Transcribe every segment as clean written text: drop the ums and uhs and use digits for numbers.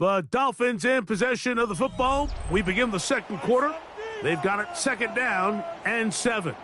The Dolphins in possession of the football. We begin the second quarter. They've got it second down and 7.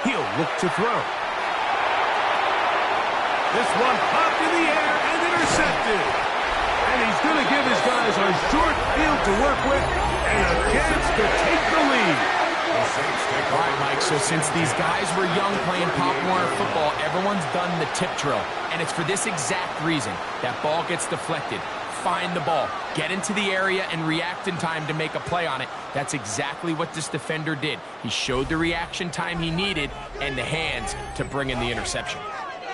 He'll look to throw. This one popped in the air and intercepted. And he's going to give his guys a short field to work with and a chance to take the lead. All right, Mike, so since these guys were young playing Pop Warner football, everyone's done the tip drill. And it's for this exact reason. That ball gets deflected. Find the ball, get into the area, and react in time to make a play on it. That's exactly what this defender did. He showed the reaction time he needed and the hands to bring in the interception.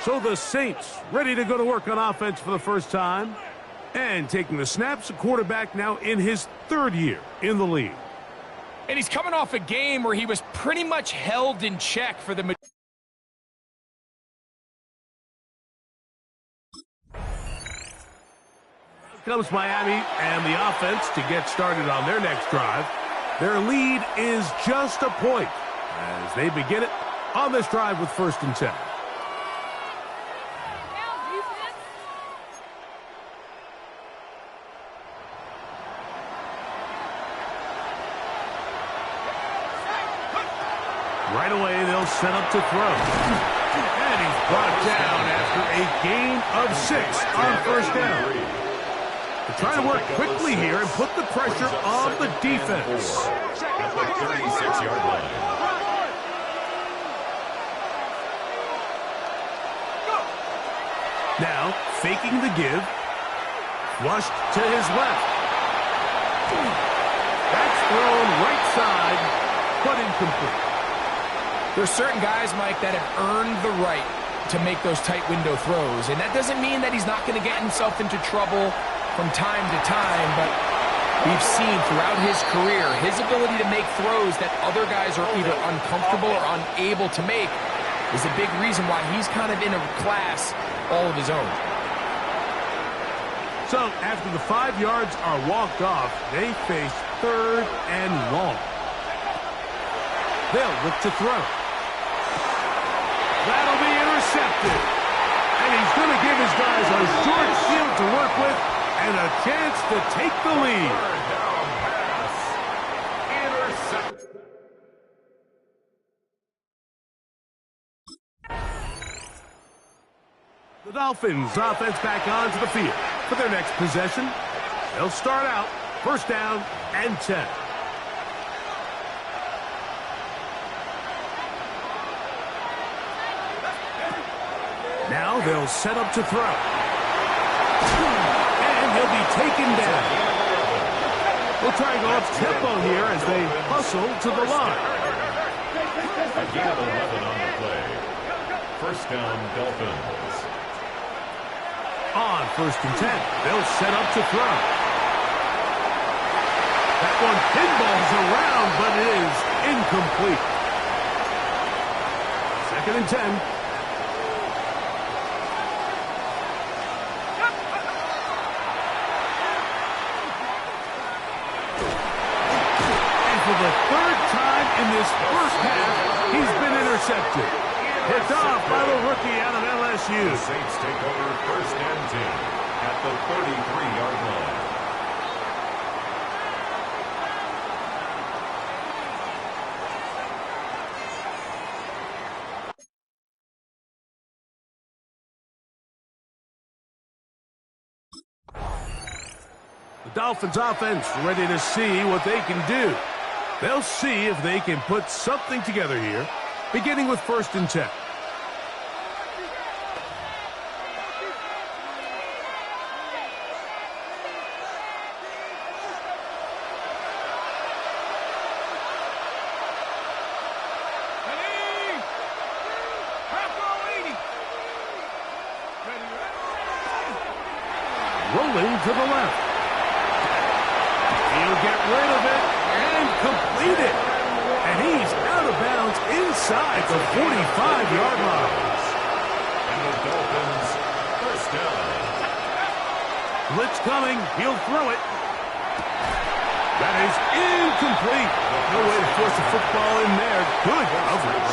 So the Saints ready to go to work on offense for the first time. And taking the snaps, the quarterback now in his 3rd year in the league. And he's coming off a game where he was pretty much held in check for the Comes Miami and the offense to get started on their next drive. Their lead is just a point as they begin it on this drive with 1st and 10. Right away, they'll set up to throw. And he's brought down after a gain of 6 on 1st down. They're trying to work quickly here and put the pressure on the defense. At the 36-yard line. Now, faking the give. Flushed to his left. That's thrown right side, but incomplete. There's certain guys, Mike, that have earned the right to make those tight window throws. And that doesn't mean that he's not going to get himself into trouble from time to time, but we've seen throughout his career his ability to make throws that other guys are either uncomfortable or unable to make is a big reason why he's kind of in a class all of his own. So after the 5 yards are walked off, they face 3rd and long. They'll look to throw. That'll be intercepted. And he's going to give his guys a short field to work with and a chance to take the lead. The Dolphins offense back onto the field for their next possession. They'll start out 1st down and 10. Now they'll set up to throw. And he'll be taken down. We'll try and go up tempo here as they hustle to the line. A gain of 11 on the play. 1st down, Dolphins. On 1st and 10, they'll set up to throw. That one pinballs around, but it is incomplete. 2nd and 10. For the 3rd time in this 1st half, he's been intercepted. Picked off by the rookie out of LSU. The Saints take over 1st and 10 at the 33-yard line. The Dolphins offense ready to see what they can do. They'll see if they can put something together here, beginning with 1st and 10. Rolling to the left. He'll get rid of it and complete it. And he's out of bounds inside the 45-yard line. And the Dolphins, 1st down. Blitz coming. He'll throw it. That is incomplete. No way to force the football in there. Good coverage.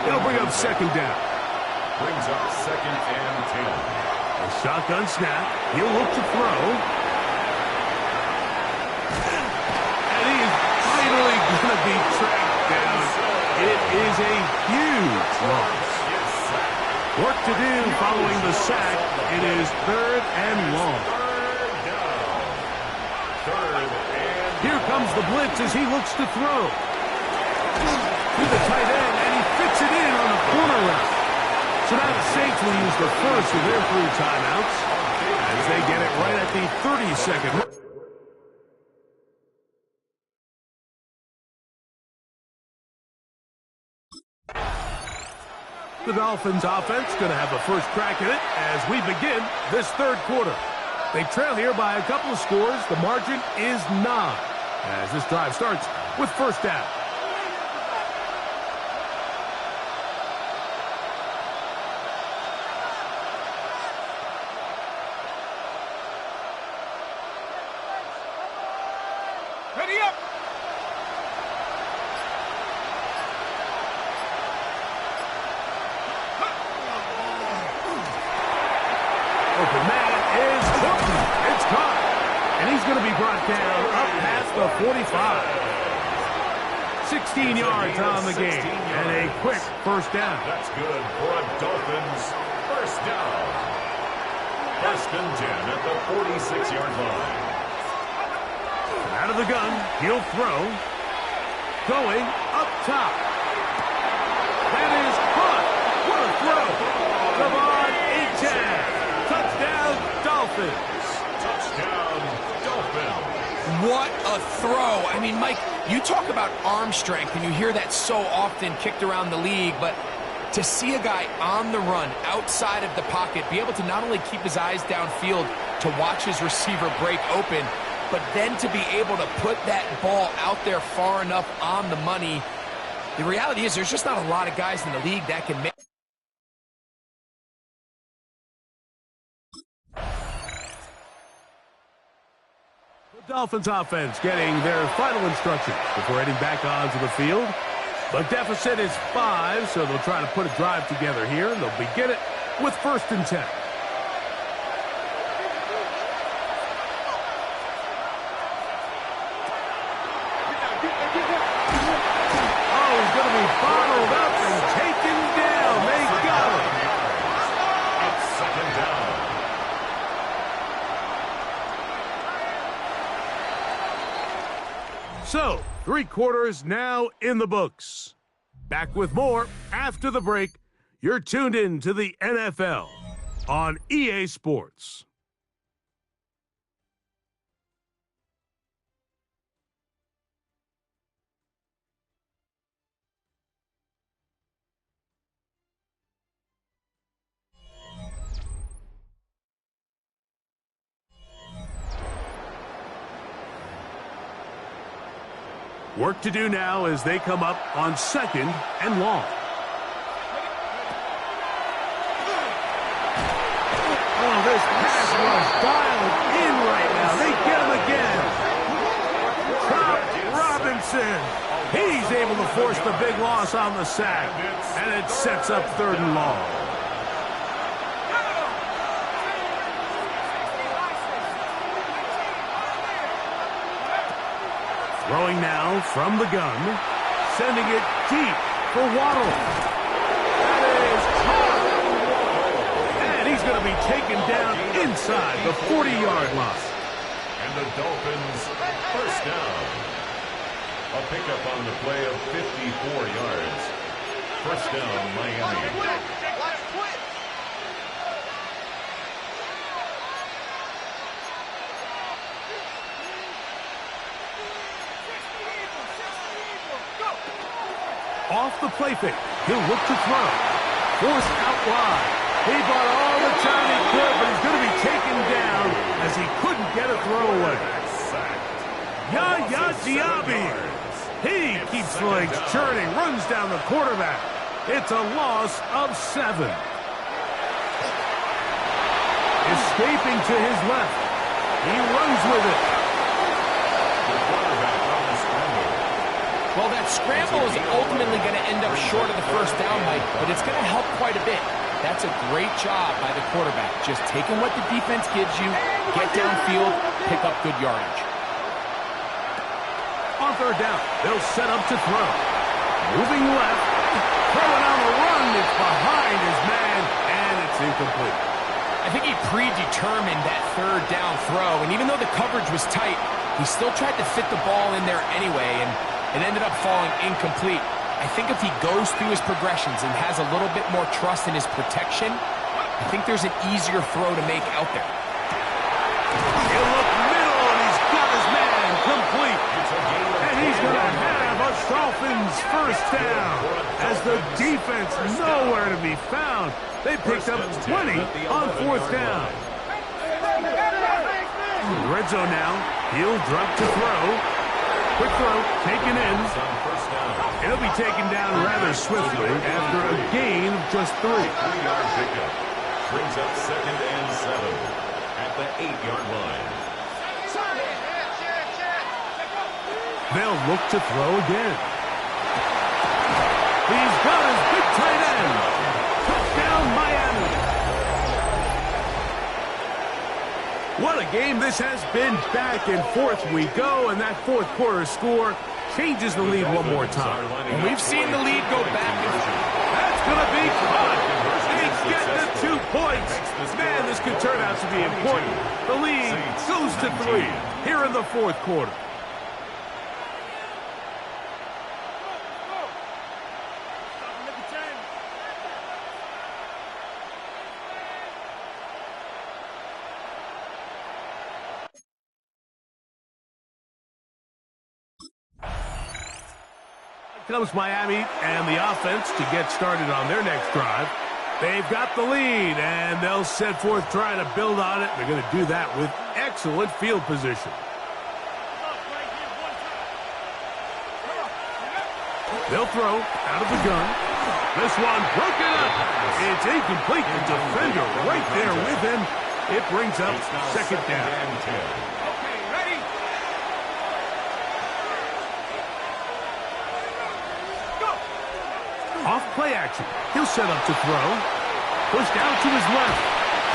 It'll bring up 2nd down. Brings up 2nd and 10. A shotgun snap. He'll look to throw. And he is finally going to be tracked down. It is a huge loss. Work to do following the sack. It is 3rd and long. Here comes the blitz as he looks to throw. To the tight end, and he fits it in on the corner route. So now the Saints will use the first of their 3 timeouts as they get it right at the 32nd. The Dolphins offense going to have the first crack at it as we begin this 3rd quarter. They trail here by a couple of scores. The margin is 9 as this drive starts with 1st down. Ready up! Open man is Horton. It's caught. And he's going to be brought down up past the 45. 16 yards on the game. And a quick 1st down. That's good for a Dolphins 1st down. 1st and 10 at the 46-yard line. Out of the gun, he'll throw. Going up top. That is caught. What a throw. Devon Achane. Touchdown, Dolphins. Touchdown, Dolphins. What a throw. I mean, Mike, you talk about arm strength, and you hear that so often kicked around the league, but To see a guy on the run, outside of the pocket, be able to not only keep his eyes downfield to watch his receiver break open, but then to be able to put that ball out there far enough on the money. The reality is there's just not a lot of guys in the league that can make. The Dolphins offense getting their final instructions before heading back onto the field. The deficit is 5, so they'll try to put a drive together here, and they'll begin it with 1st and 10. Oh, he's going to be bottled up and taken down. They got him. It's 2nd down. So, 3 quarters now in the books. Back with more after the break. You're tuned in to the NFL on EA Sports. Work to do now as they come up on 2nd and long. Oh, this pass was dialed in right now. They get him again. Chop Robinson. He's able to force the big loss on the sack, and it sets up 3rd and long. Throwing now from the gun, sending it deep for Waddle. That is caught. And he's going to be taken down inside the 40-yard line. And the Dolphins, 1st down. A pickup on the play of 54 yards. 1st down, Miami. Off the play fake, he'll look to throw. Forced out wide. He bought all the time he could, but he's going to be taken down as he couldn't get a throw away. Yaya Diaby. He keeps the legs churning, runs down the quarterback. It's a loss of 7. Escaping to his left. He runs with it. Well, that scramble is ultimately going to end up short of the 1st down, Mike, but it's going to help quite a bit. That's a great job by the quarterback. Just taking what the defense gives you, get downfield, pick up good yardage. On 3rd down, they'll set up to throw. Moving left, throwing on the run. It's behind his man, and it's incomplete. I think he predetermined that 3rd down throw, and even though the coverage was tight, he still tried to fit the ball in there anyway, and it ended up falling incomplete. I think if he goes through his progressions and has a little bit more trust in his protection, I think there's an easier throw to make out there. He'll look middle, and he's got his man complete. And he's going to have a Dolphins 1st down as the defense nowhere to be found. They picked up 20 on 4th down. Red zone now. He'll drop to throw. Quick throw, taken in. It'll be taken down rather swiftly after a gain of just 3. 3-yard pickup. Brings up 2nd and 7 at the 8-yard line. They'll look to throw again. He's got his big tight end. Touchdown, Miami. What a game this has been. Back and forth we go, and that 4th quarter score changes the lead one more time. And we've seen the lead go back and forth. That's going to be caught. They get the 2 points. Man, this could turn out to be important. The lead goes to 3 here in the 4th quarter. comes Miami and the offense to get started on their next drive. They've got the lead, and they'll set forth trying to build on it. They're going to do that with excellent field position. They'll throw out of the gun. This one broken up. It's incomplete. The defender right there with him. It brings up second down. Okay, ready? Go! Off play action. He'll set up to throw. Pushed out to his left.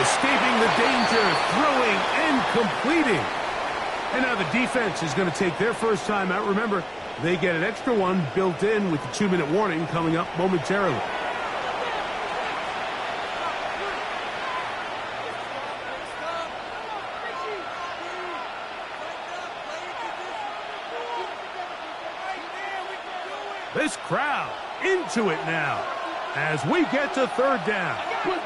Escaping the danger. Throwing and completing. And now the defense is going to take their first time out. Remember, they get an extra one built in with the 2-minute warning coming up momentarily. This crowd into it now as we get to third down. Throw to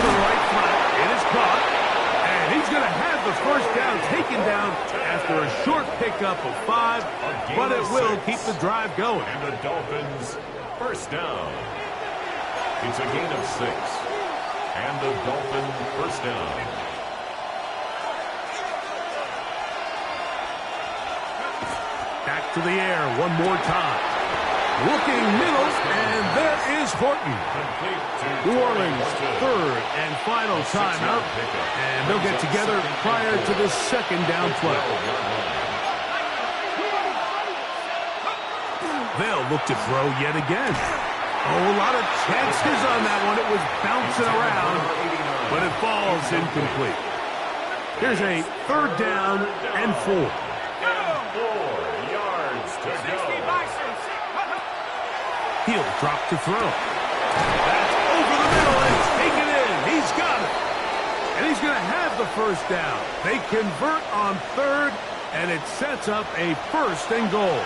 the right flat. It is caught. And he's going to have the first down taken down after a short pickup of 5, but it will keep the drive going. And the Dolphins first down. It's a gain of 6. And the Dolphins first down. Back to the air one more time. Looking middle, and there is Horton. New Orleans, third and final timeout. And they'll get together prior to the second down play. They'll look to throw yet again. Oh, a lot of chances on that one. It was bouncing around, but it falls incomplete. Here's a third down and 4. 4 yards to go. He'll drop to throw. That's over the middle, and it's taken in. He's got it. And he's going to have the first down. They convert on third, and it sets up a first and goal.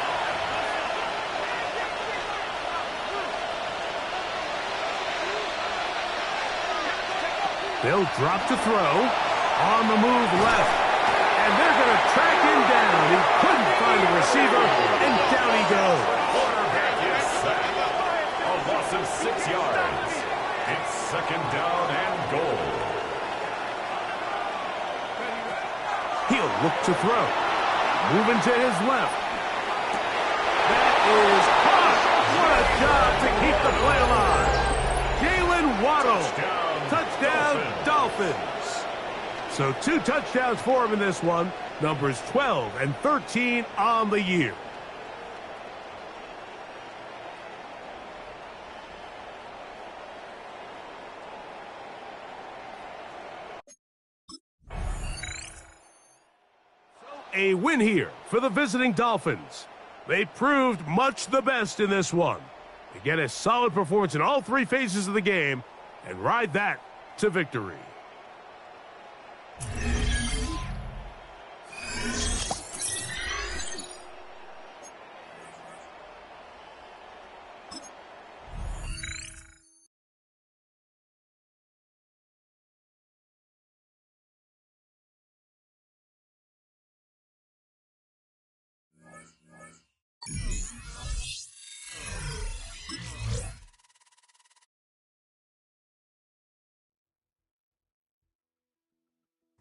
They'll drop to throw. On the move left. And they're going to track him down. He couldn't find a receiver, and down he goes. Quarterback is sacked. A loss of 6 yards. It's second down and goal. He'll look to throw. Moving to his left. That is caught. What a job to keep the play alive. Jalen Waddle. Touchdown, Dolphins. So 2 touchdowns for him in this one. Numbers 12 and 13 on the year. A win here for the visiting Dolphins. They proved much the best in this one. They get a solid performance in all 3 phases of the game and ride that to victory.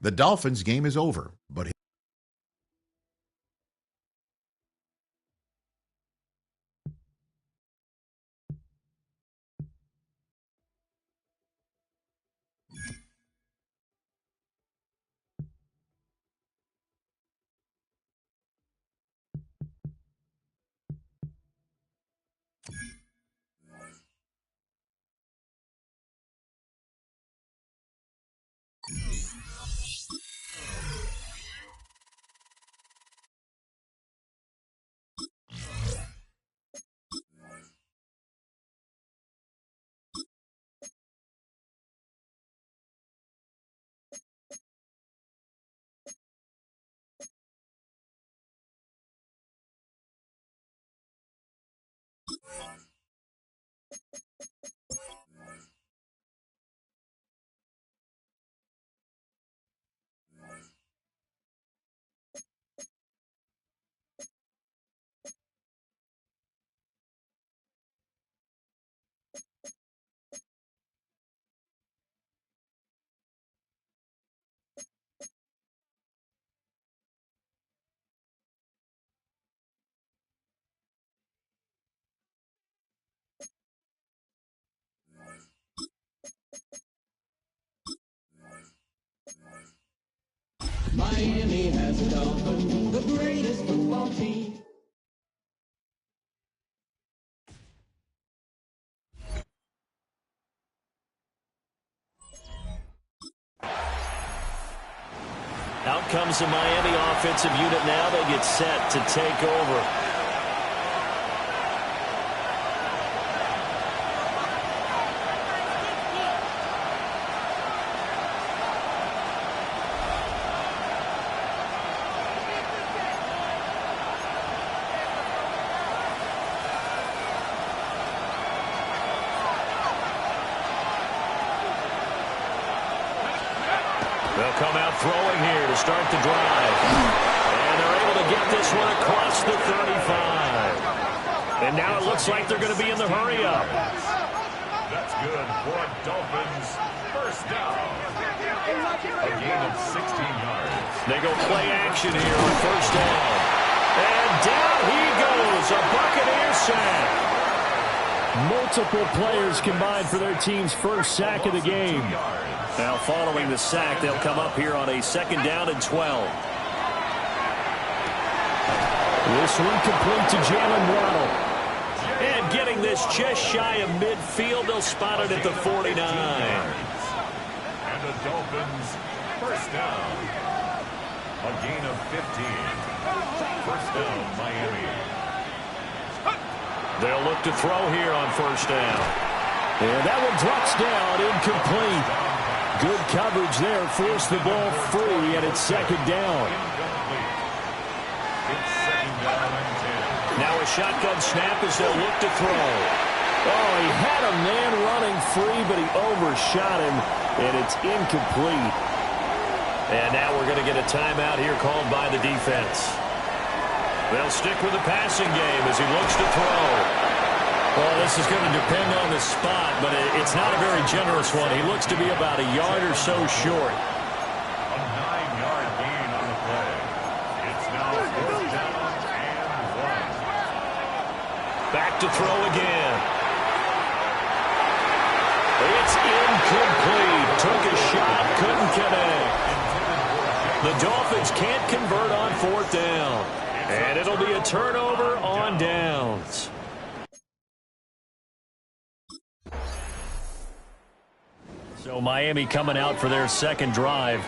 The Dolphins game is over, but comes the Miami offensive unit now. They get set to take over. They'll come out throwing here to start the drive. And they're able to get this one across the 35. And now it looks like they're going to be in the hurry-up. That's good for Dolphins. First down. A gain of 16 yards. They go play action here on first down. And down he goes. A Buccaneer sack. Multiple players combined for their team's first sack of the game. Now following the sack, they'll come up here on a 2nd down and 12. This one complete to Jalen Waddle. And getting this just shy of midfield, they'll spot it at the 49. And the Dolphins, first down. A gain of 15. First down, Miami. They'll look to throw here on first down. And that one drops down, incomplete. Good coverage there, forced the ball free, and it's 2nd down. It's 2nd down and 10. Now a shotgun snap as they'll look to throw. Oh, he had a man running free, but he overshot him, and it's incomplete. And now we're going to get a timeout here called by the defense. They'll stick with the passing game as he looks to throw. Well, this is going to depend on the spot, but it's not a very generous one. He looks to be about a yard or so short. A 9-yard gain on the play. It's now 4th down and 1. Back to throw again. It's incomplete. Took a shot, couldn't connect. The Dolphins can't convert on 4th down. And it'll be a turnover on downs. So Miami coming out for their 2nd drive.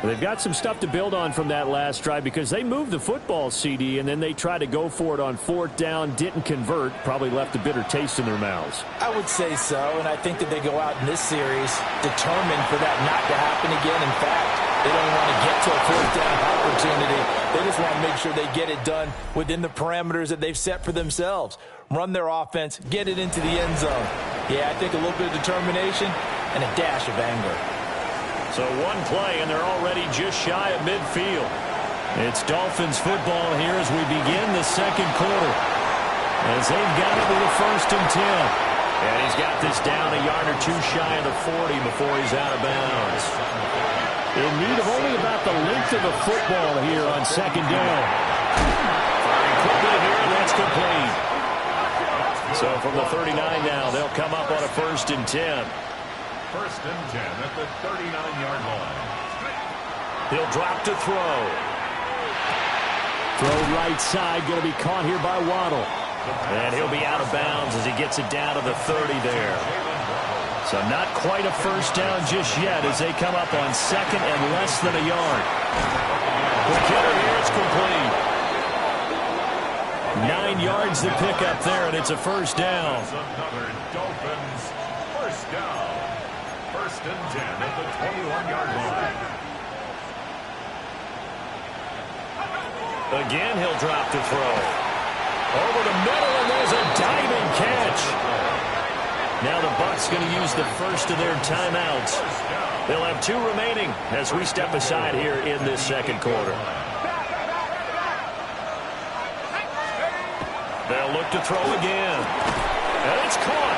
They've got some stuff to build on from that last drive because they moved the football, CD, and then they tried to go for it on 4th down, didn't convert, probably left a bitter taste in their mouths. I would say so, and I think that they go out in this series determined for that not to happen again. In fact, they don't want to get to a 4th down opportunity. They just want to make sure they get it done within the parameters that they've set for themselves. Run their offense, get it into the end zone. Yeah, I think a little bit of determination and a dash of anger. So one play, and they're already just shy of midfield. It's Dolphins football here as we begin the 2nd quarter. As they've got it with a 1st and 10. And he's got this down a yard or two shy of the 40 before he's out of bounds. In need of only about the length of the football here on 2nd down. Firing quickly here, and that's complete. So from the 39 now, they'll come up on a 1st and 10. 1st and 10 at the 39-yard line. He'll drop to throw. Throw right side, going to be caught here by Waddle. And he'll be out of bounds as he gets it down to the 30 there. So not quite a 1st down just yet as they come up on 2nd and less than a yard. Quick hitter here, it's complete. 9 yards to pick up there, and it's a 1st down. Another Dolphins 1st down. 1st and 10 at the 21-yard line. Again, he'll drop to throw. Over the middle, and there's a diving catch. Now the Bucs going to use the first of their timeouts. They'll have 2 remaining as we step aside here in this 2nd quarter. They'll look to throw again. And it's caught.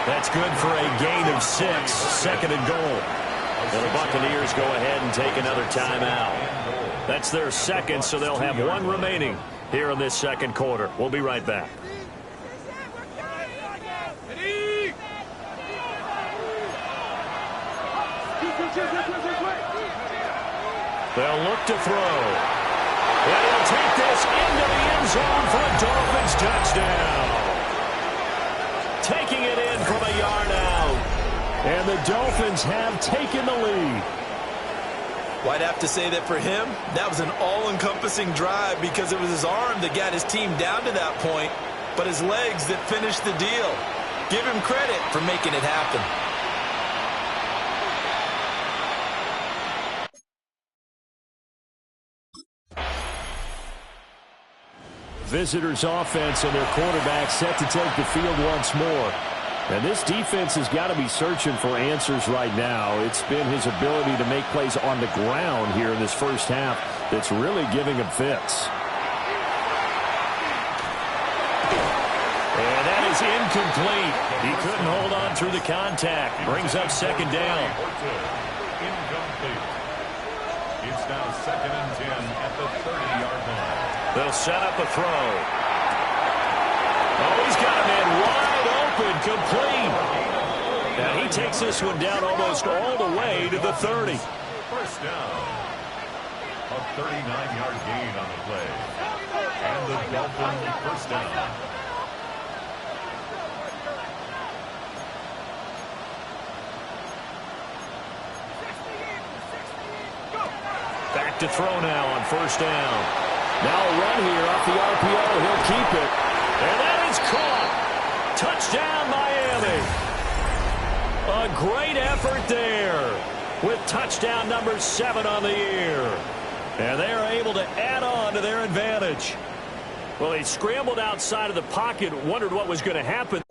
That's good for a gain of 6, 2nd and goal. And the Buccaneers go ahead and take another timeout. That's their 2nd, so they'll have 1 remaining here in this 2nd quarter. We'll be right back. They'll look to throw. And he'll take this into the end zone for a Dolphins touchdown. Taking it in from a yard out. And the Dolphins have taken the lead. Well, I'd have to say that for him, that was an all-encompassing drive because it was his arm that got his team down to that point, but his legs that finished the deal. Give him credit for making it happen. Visitors offense and their quarterback set to take the field once more. And this defense has got to be searching for answers right now. It's been his ability to make plays on the ground here in this first half that's really giving him fits. And that is incomplete. He couldn't hold on through the contact. Brings up second down. Incomplete. It's now 2nd and 10 at the 30-yard line. They'll set up a throw. Oh, he's got a man wide open, complete. And he takes this one down almost all the way to the 30. First down. A 39-yard gain on the play. And the Dolphins first down. Back to throw now on first down. Now a run here off the RPO. He'll keep it. And that is caught. Touchdown, Miami. A great effort there with touchdown number 7 on the year. And they're able to add on to their advantage. Well, they scrambled outside of the pocket, wondered what was going to happen.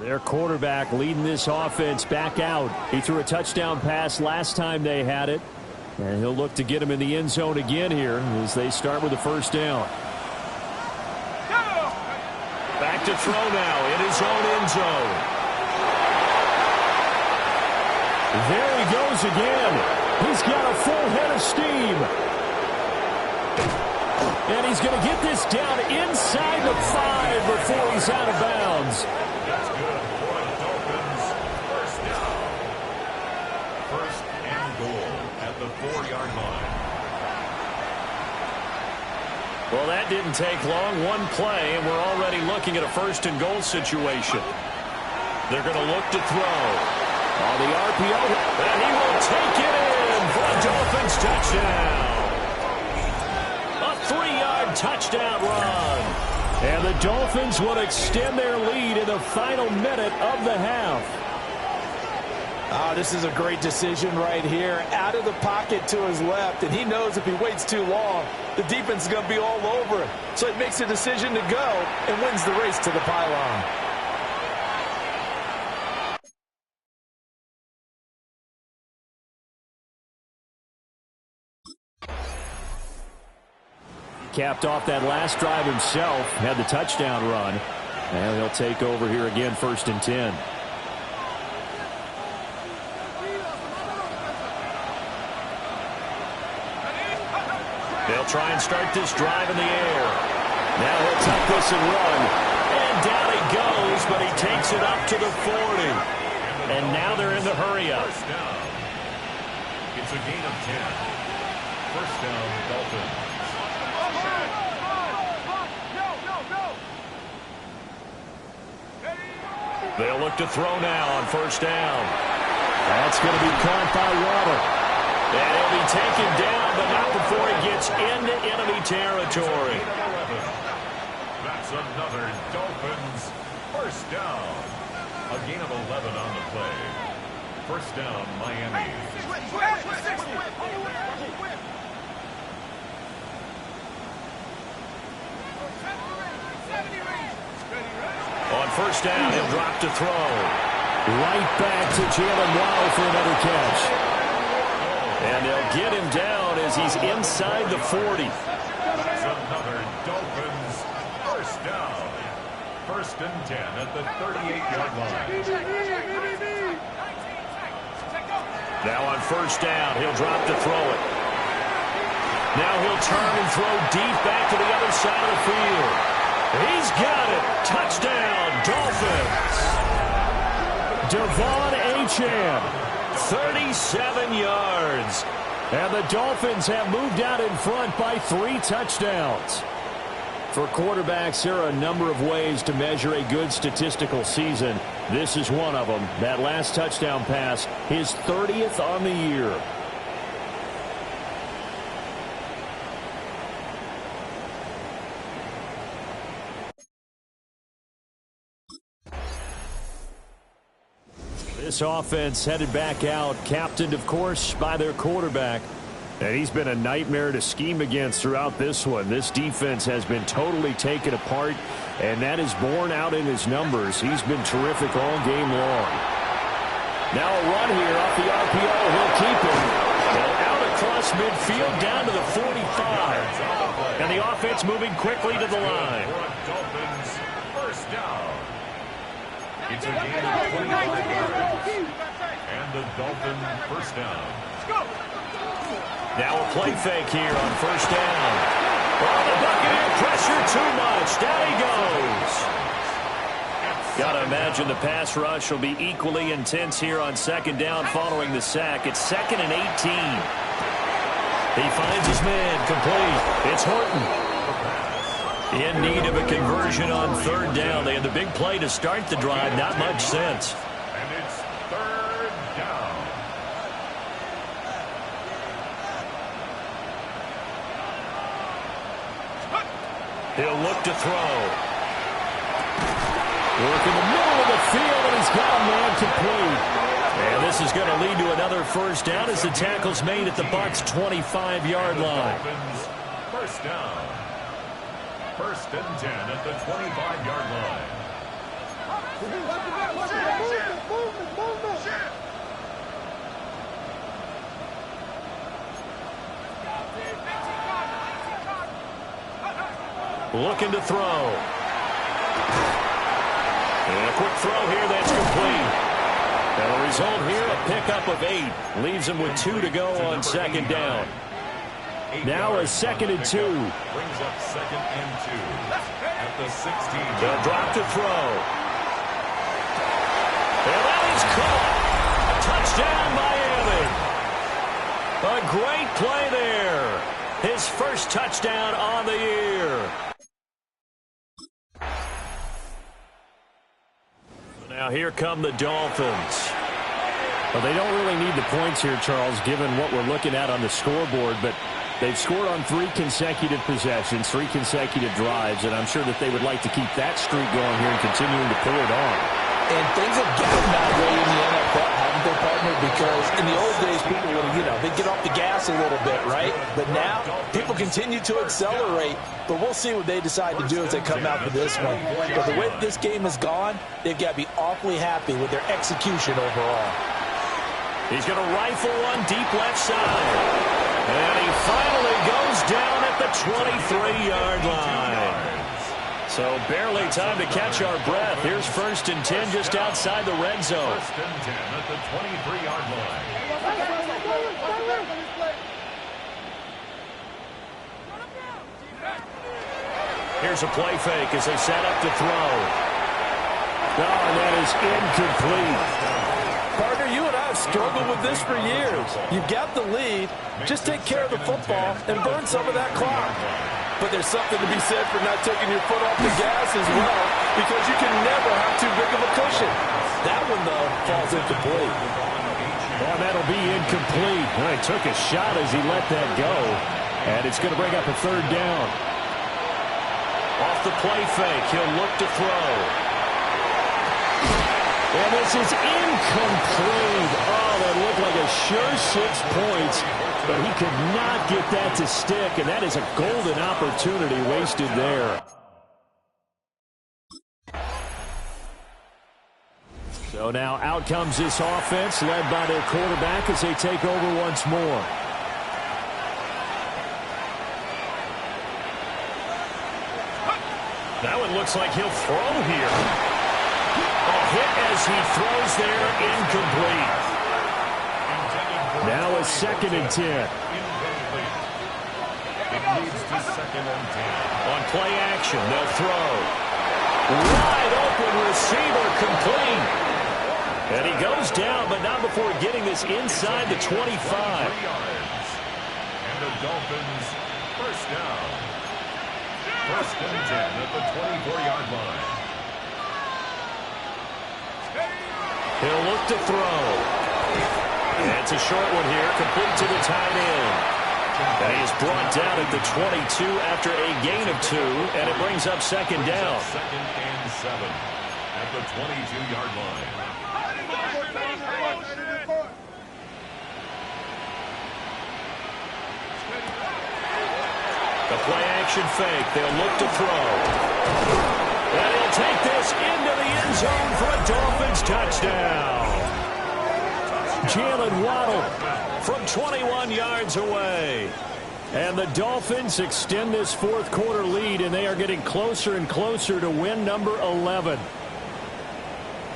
Their quarterback leading this offense back out. He threw a touchdown pass last time they had it. And he'll look to get him in the end zone again here as they start with the first down. Back to throw now in his own end zone. There he goes again. He's got a full head of steam. And he's going to get this down inside the 5 before he's out of bounds. That's good for the Dolphins. First down. First and goal at the 4-yard line. Well, that didn't take long. One play, and we're already looking at a first and goal situation. They're going to look to throw. On the RPO, and he will take it in for a Dolphins touchdown. A 3-yard touchdown run. And the Dolphins will extend their lead in the final minute of the half. Oh, this is a great decision right here. Out of the pocket to his left, and he knows if he waits too long, the defense is going to be all over him. So he makes a decision to go and wins the race to the pylon. Capped off that last drive himself, had the touchdown run. And he'll take over here again, first and 10. They'll try and start this drive in the air. Now he'll tuck this and run. And down he goes, but he takes it up to the 40. And now they're in the hurry up. First down. It's a gain of 10. First down, Dolphins. They'll look to throw now on first down. That's going to be caught by Waddle. And he'll be taken down, but not before he gets into enemy territory. That's another Dolphins first down. A gain of 11 on the play. First down, Miami. On first down, he'll drop to throw. Right back to Jalen Waddle for another catch. And they'll get him down as he's inside the 40. That's another Dolphins first down. First and 10 at the 38-yard line. Now on first down, he'll drop to throw it. Now he'll turn and throw deep back to the other side of the field. He's got it. Touchdown, Dolphins. Devon Achane. 37 yards. And the Dolphins have moved out in front by 3 touchdowns. For quarterbacks, there are a number of ways to measure a good statistical season. This is one of them. That last touchdown pass, his 30th on the year. This offense headed back out, captained, of course, by their quarterback. And he's been a nightmare to scheme against throughout this one. This defense has been totally taken apart, and that is borne out in his numbers. He's been terrific all game long. Now a run here off the RPO. He'll keep it. And out across midfield down to the 45. And the offense moving quickly to the line. Dolphins first down. It's a gain of 25 yards. And the Dolphin first down. Now a play fake here on first down. Oh, the Buccaneer pressure too much. Down he goes. Got to imagine the pass rush will be equally intense here on second down following the sack. It's 2nd and 18. He finds his man complete. It's Horton. In need of a conversion on third down. They had the big play to start the drive. Not much sense. And it's third down. He'll look to throw. Work in the middle of the field, and he's got a man complete. And this is going to lead to another first down as the tackle's made at the Bucs' 25-yard line. Dolphins first down. 1st and 10 at the 25-yard line. Looking to throw. And a quick throw here that's complete. And the result here, a pickup of 8. Leaves him with 2 to go on second down. Now a 2nd and 2. Brings up 2nd and 2 at the 16. They'll drop to throw. And that is caught. A touchdown, Miami. A great play there. His first touchdown on the year. Now here come the Dolphins. Well, they don't really need the points here, Charles, given what we're looking at on the scoreboard, but they've scored on 3 consecutive possessions, 3 consecutive drives, and I'm sure that they would like to keep that streak going here and continuing to pull it on. And things have gotten that way in the NFL, haven't they, partner? Because in the old days, people would, they'd get off the gas a little bit, right? But now, people continue to accelerate. But we'll see what they decide to do as they come out for this one. But the way that this game has gone, they've got to be awfully happy with their execution overall. He's going to rifle one deep left side. And he finally goes down at the 23-yard line. So barely time to catch our breath. Here's 1st and 10 just outside the red zone. 1st and 10 at the 23-yard line. Here's a play fake as they set up to throw. Oh, and that is incomplete. Partner, you and I have struggled with this for years. You've got the lead. Just take care of the football and burn some of that clock. But there's something to be said for not taking your foot off the gas as well, because you can never have too big of a cushion. That one, though, falls incomplete. Well, that'll be incomplete. Well, he took a shot as he let that go, and it's going to bring up a third down. Off the play fake, he'll look to throw. And this is incomplete. Oh, that looked like a sure 6 points. But he could not get that to stick, and that is a golden opportunity wasted there. So now out comes this offense, led by their quarterback as they take over once more. That one looks like he'll throw here. A hit as he throws there, incomplete. Now a 2nd and 10. It leads to 2nd and 10. On play action, they'll throw. Wide open receiver complete. And he goes down, but not before getting this inside the 25. 3 yards. And the Dolphins first down. First and 10 at the 24-yard line. He'll look to throw. And it's a short one here, complete to the tight end. And he is brought down at the 22 after a gain of 2, and it brings up second down. Second and 7 at the 22-yard line. The play-action fake. They'll look to throw. And he'll take this into the end zone for a Dolphins touchdown. Jalen Waddle from 21 yards away. And the Dolphins extend this fourth quarter lead, and they are getting closer and closer to win number 11.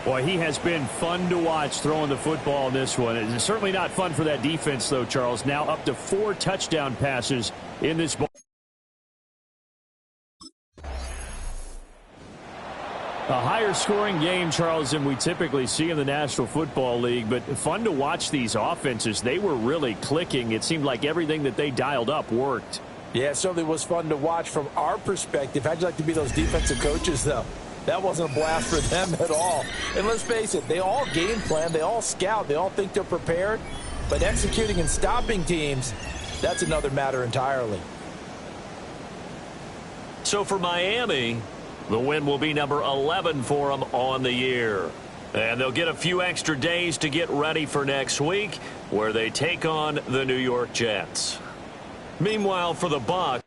Boy, he has been fun to watch throwing the football in this one. It's certainly not fun for that defense, though, Charles. Now up to 4 touchdown passes in this ball. A higher scoring game, Charles, than we typically see in the National Football League, but fun to watch these offenses. They were really clicking. It seemed like everything that they dialed up worked. Yeah, it certainly was fun to watch from our perspective. How'd you like to be those defensive coaches, though? That wasn't a blast for them at all. And let's face it, they all game plan, they all scout, they all think they're prepared, but executing and stopping teams, that's another matter entirely. So for Miami, the win will be number 11 for them on the year. And they'll get a few extra days to get ready for next week, where they take on the New York Jets. Meanwhile, for the Bucs,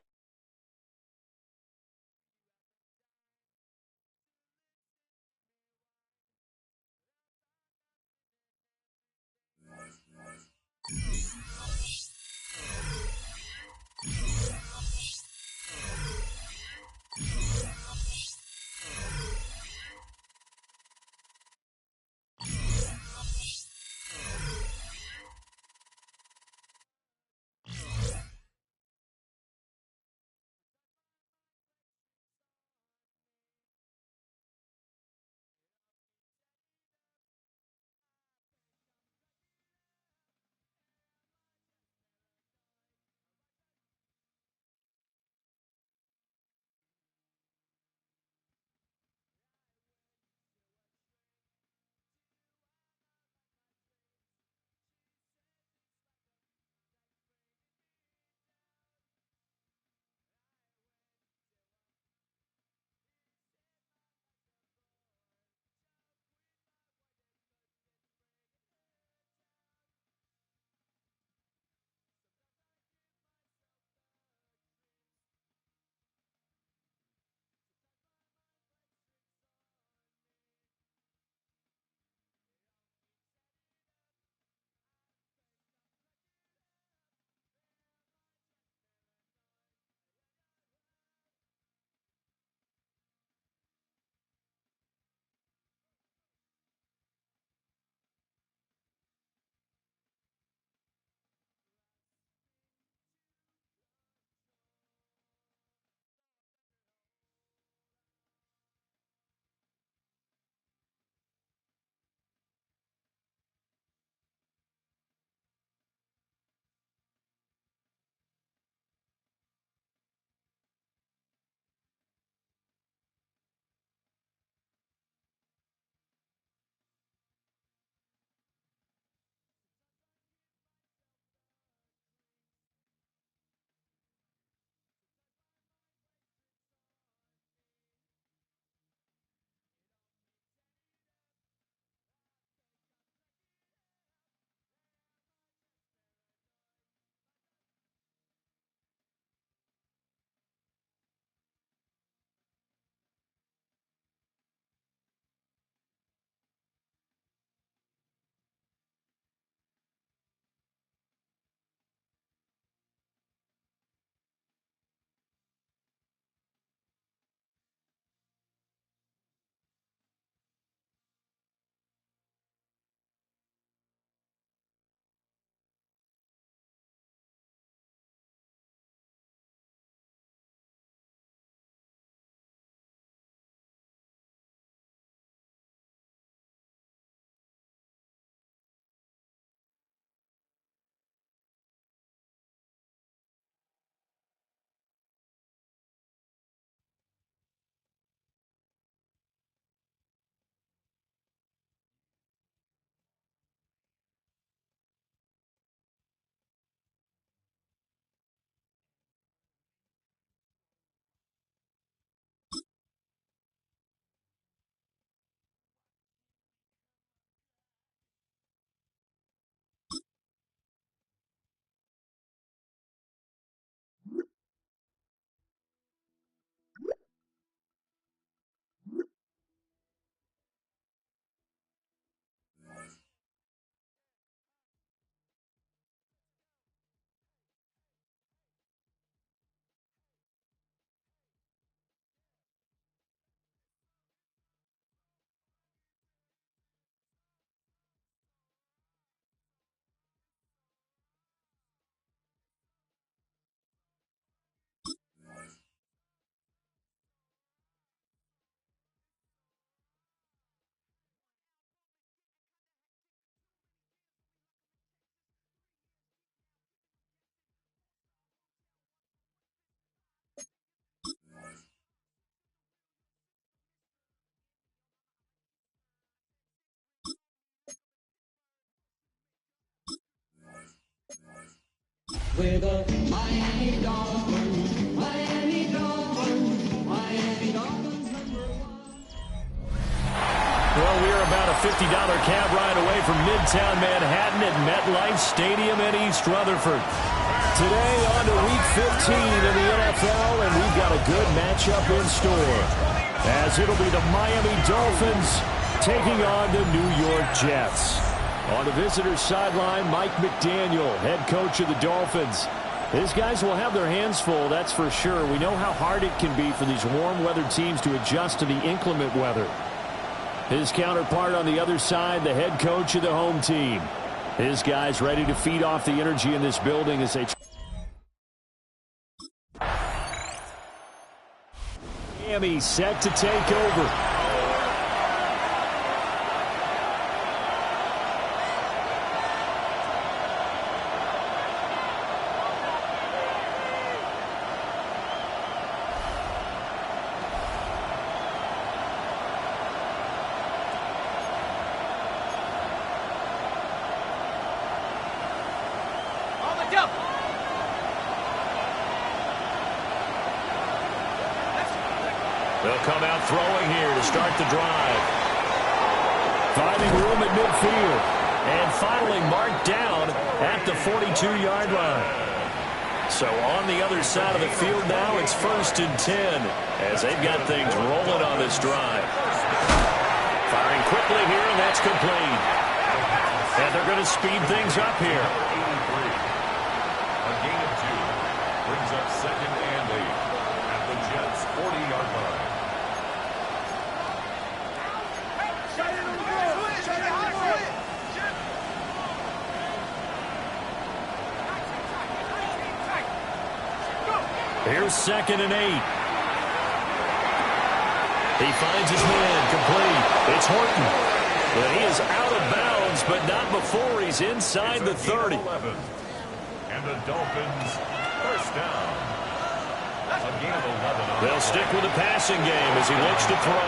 We're the Miami Dolphins, Miami Dolphins, Miami Dolphins #1. Well, we are about a $50 cab ride away from Midtown Manhattan at MetLife Stadium in East Rutherford. Today on to Week 15 in the NFL, and we've got a good matchup in store, as it'll be the Miami Dolphins taking on the New York Jets. On the visitor's sideline, Mike McDaniel, head coach of the Dolphins. These guys will have their hands full, that's for sure. We know how hard it can be for these warm weather teams to adjust to the inclement weather. His counterpart on the other side, the head coach of the home team. His guys ready to feed off the energy in this building as they... Miami set to take over. They'll come out throwing here to start the drive. Finding room at midfield. And finally marked down at the 42-yard line. So on the other side of the field now, it's 1st and 10 as they've got things rolling on this drive. Firing quickly here, and that's complete. And they're going to speed things up here. A gain of 2 brings up 2nd and 8 at the Jets' 40-yard line. Here's 2nd and 8. He finds his man complete. It's Horton. But he is out of bounds, but not before he's inside the 30. And the Dolphins, 1st down. A gain of 11. They'll stick with the passing game as he looks to throw.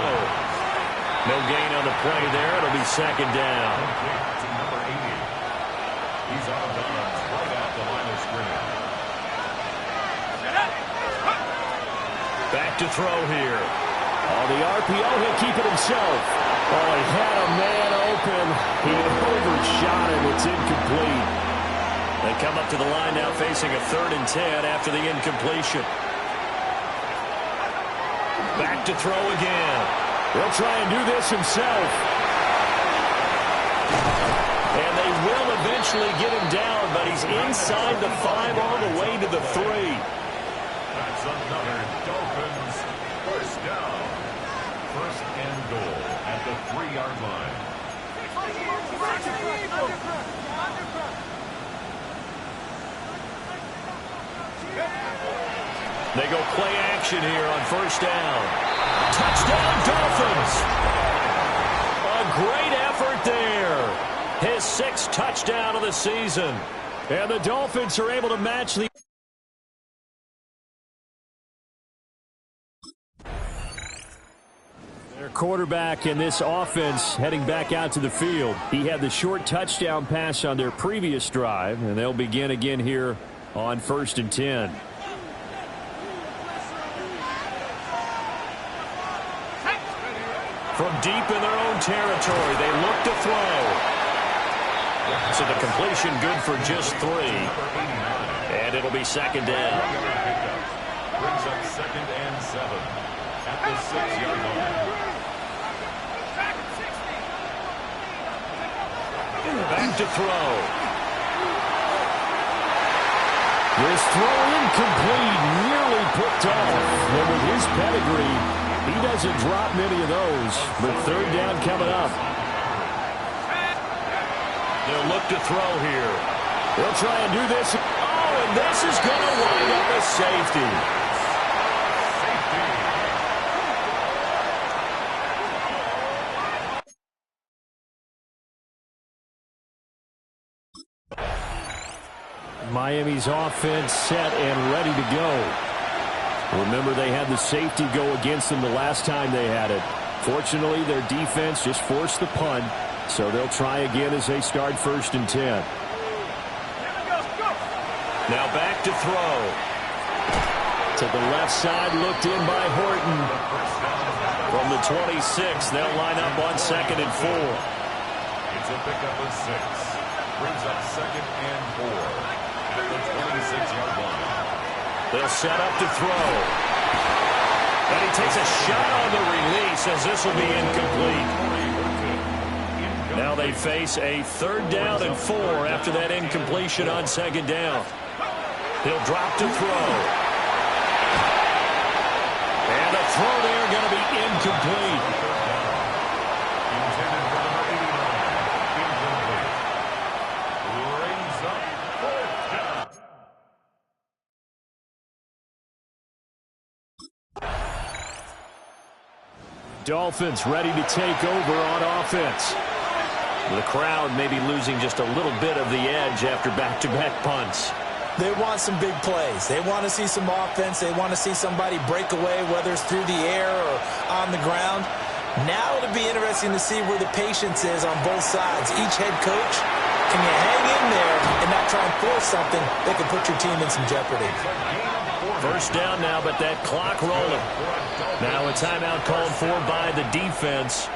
No gain on the play there. It'll be 2nd down. To number 80. He's out of bounds right at the line of scrimmage. Back to throw here. On the RPO, he'll keep it himself. Oh, he had a man open. He overshot him. It's incomplete. They come up to the line now facing a 3rd and 10 after the incompletion. Back to throw again. He'll try and do this himself. And they will eventually get him down, but he's inside the 5 on the way to the 3. That's another Dolphins 1st down. 1st and goal at the 3-yard line. They go play action here on 1st down. Touchdown, Dolphins! A great effort there. His 6th touchdown of the season. And the Dolphins are able to match the... Their quarterback in this offense heading back out to the field. He had the short touchdown pass on their previous drive, and they'll begin again here on 1st and 10. From deep in their own territory, they look to throw. So the completion good for just 3. And it'll be 2nd down. Brings up 2nd and 7 at the 6-yard line. Back to throw. This throw incomplete, nearly picked off. And with his pedigree, he doesn't drop many of those, but 3rd down coming up. They'll look to throw here. They'll try and do this. Oh, and this is going to wind up a safety. Miami's offense set and ready to go. Remember, they had the safety go against them the last time they had it. Fortunately, their defense just forced the punt, so they'll try again as they start 1st and 10. Now back to throw. To the left side, looked in by Horton. From the 26, they'll line up on 2nd and 4. It's a pickup of 6. Brings up 2nd and 4 at the 26-yard line. They'll set up to throw. And he takes a shot on the release as this will be incomplete. Now they face a 3rd down and 4 after that incompletion on 2nd down. He'll drop to throw. And the throw there going to be incomplete. Intended for number 89. Incomplete. Brings up 4th down. Dolphins ready to take over on offense. The crowd may be losing just a little bit of the edge after back-to-back punts. They want some big plays. They want to see some offense. They want to see somebody break away, whether it's through the air or on the ground. Now it'll be interesting to see where the patience is on both sides. Each head coach, can you hang in there and not try and force something that could put your team in some jeopardy? 1st down now, but that clock rolling. Now a timeout called for by the defense.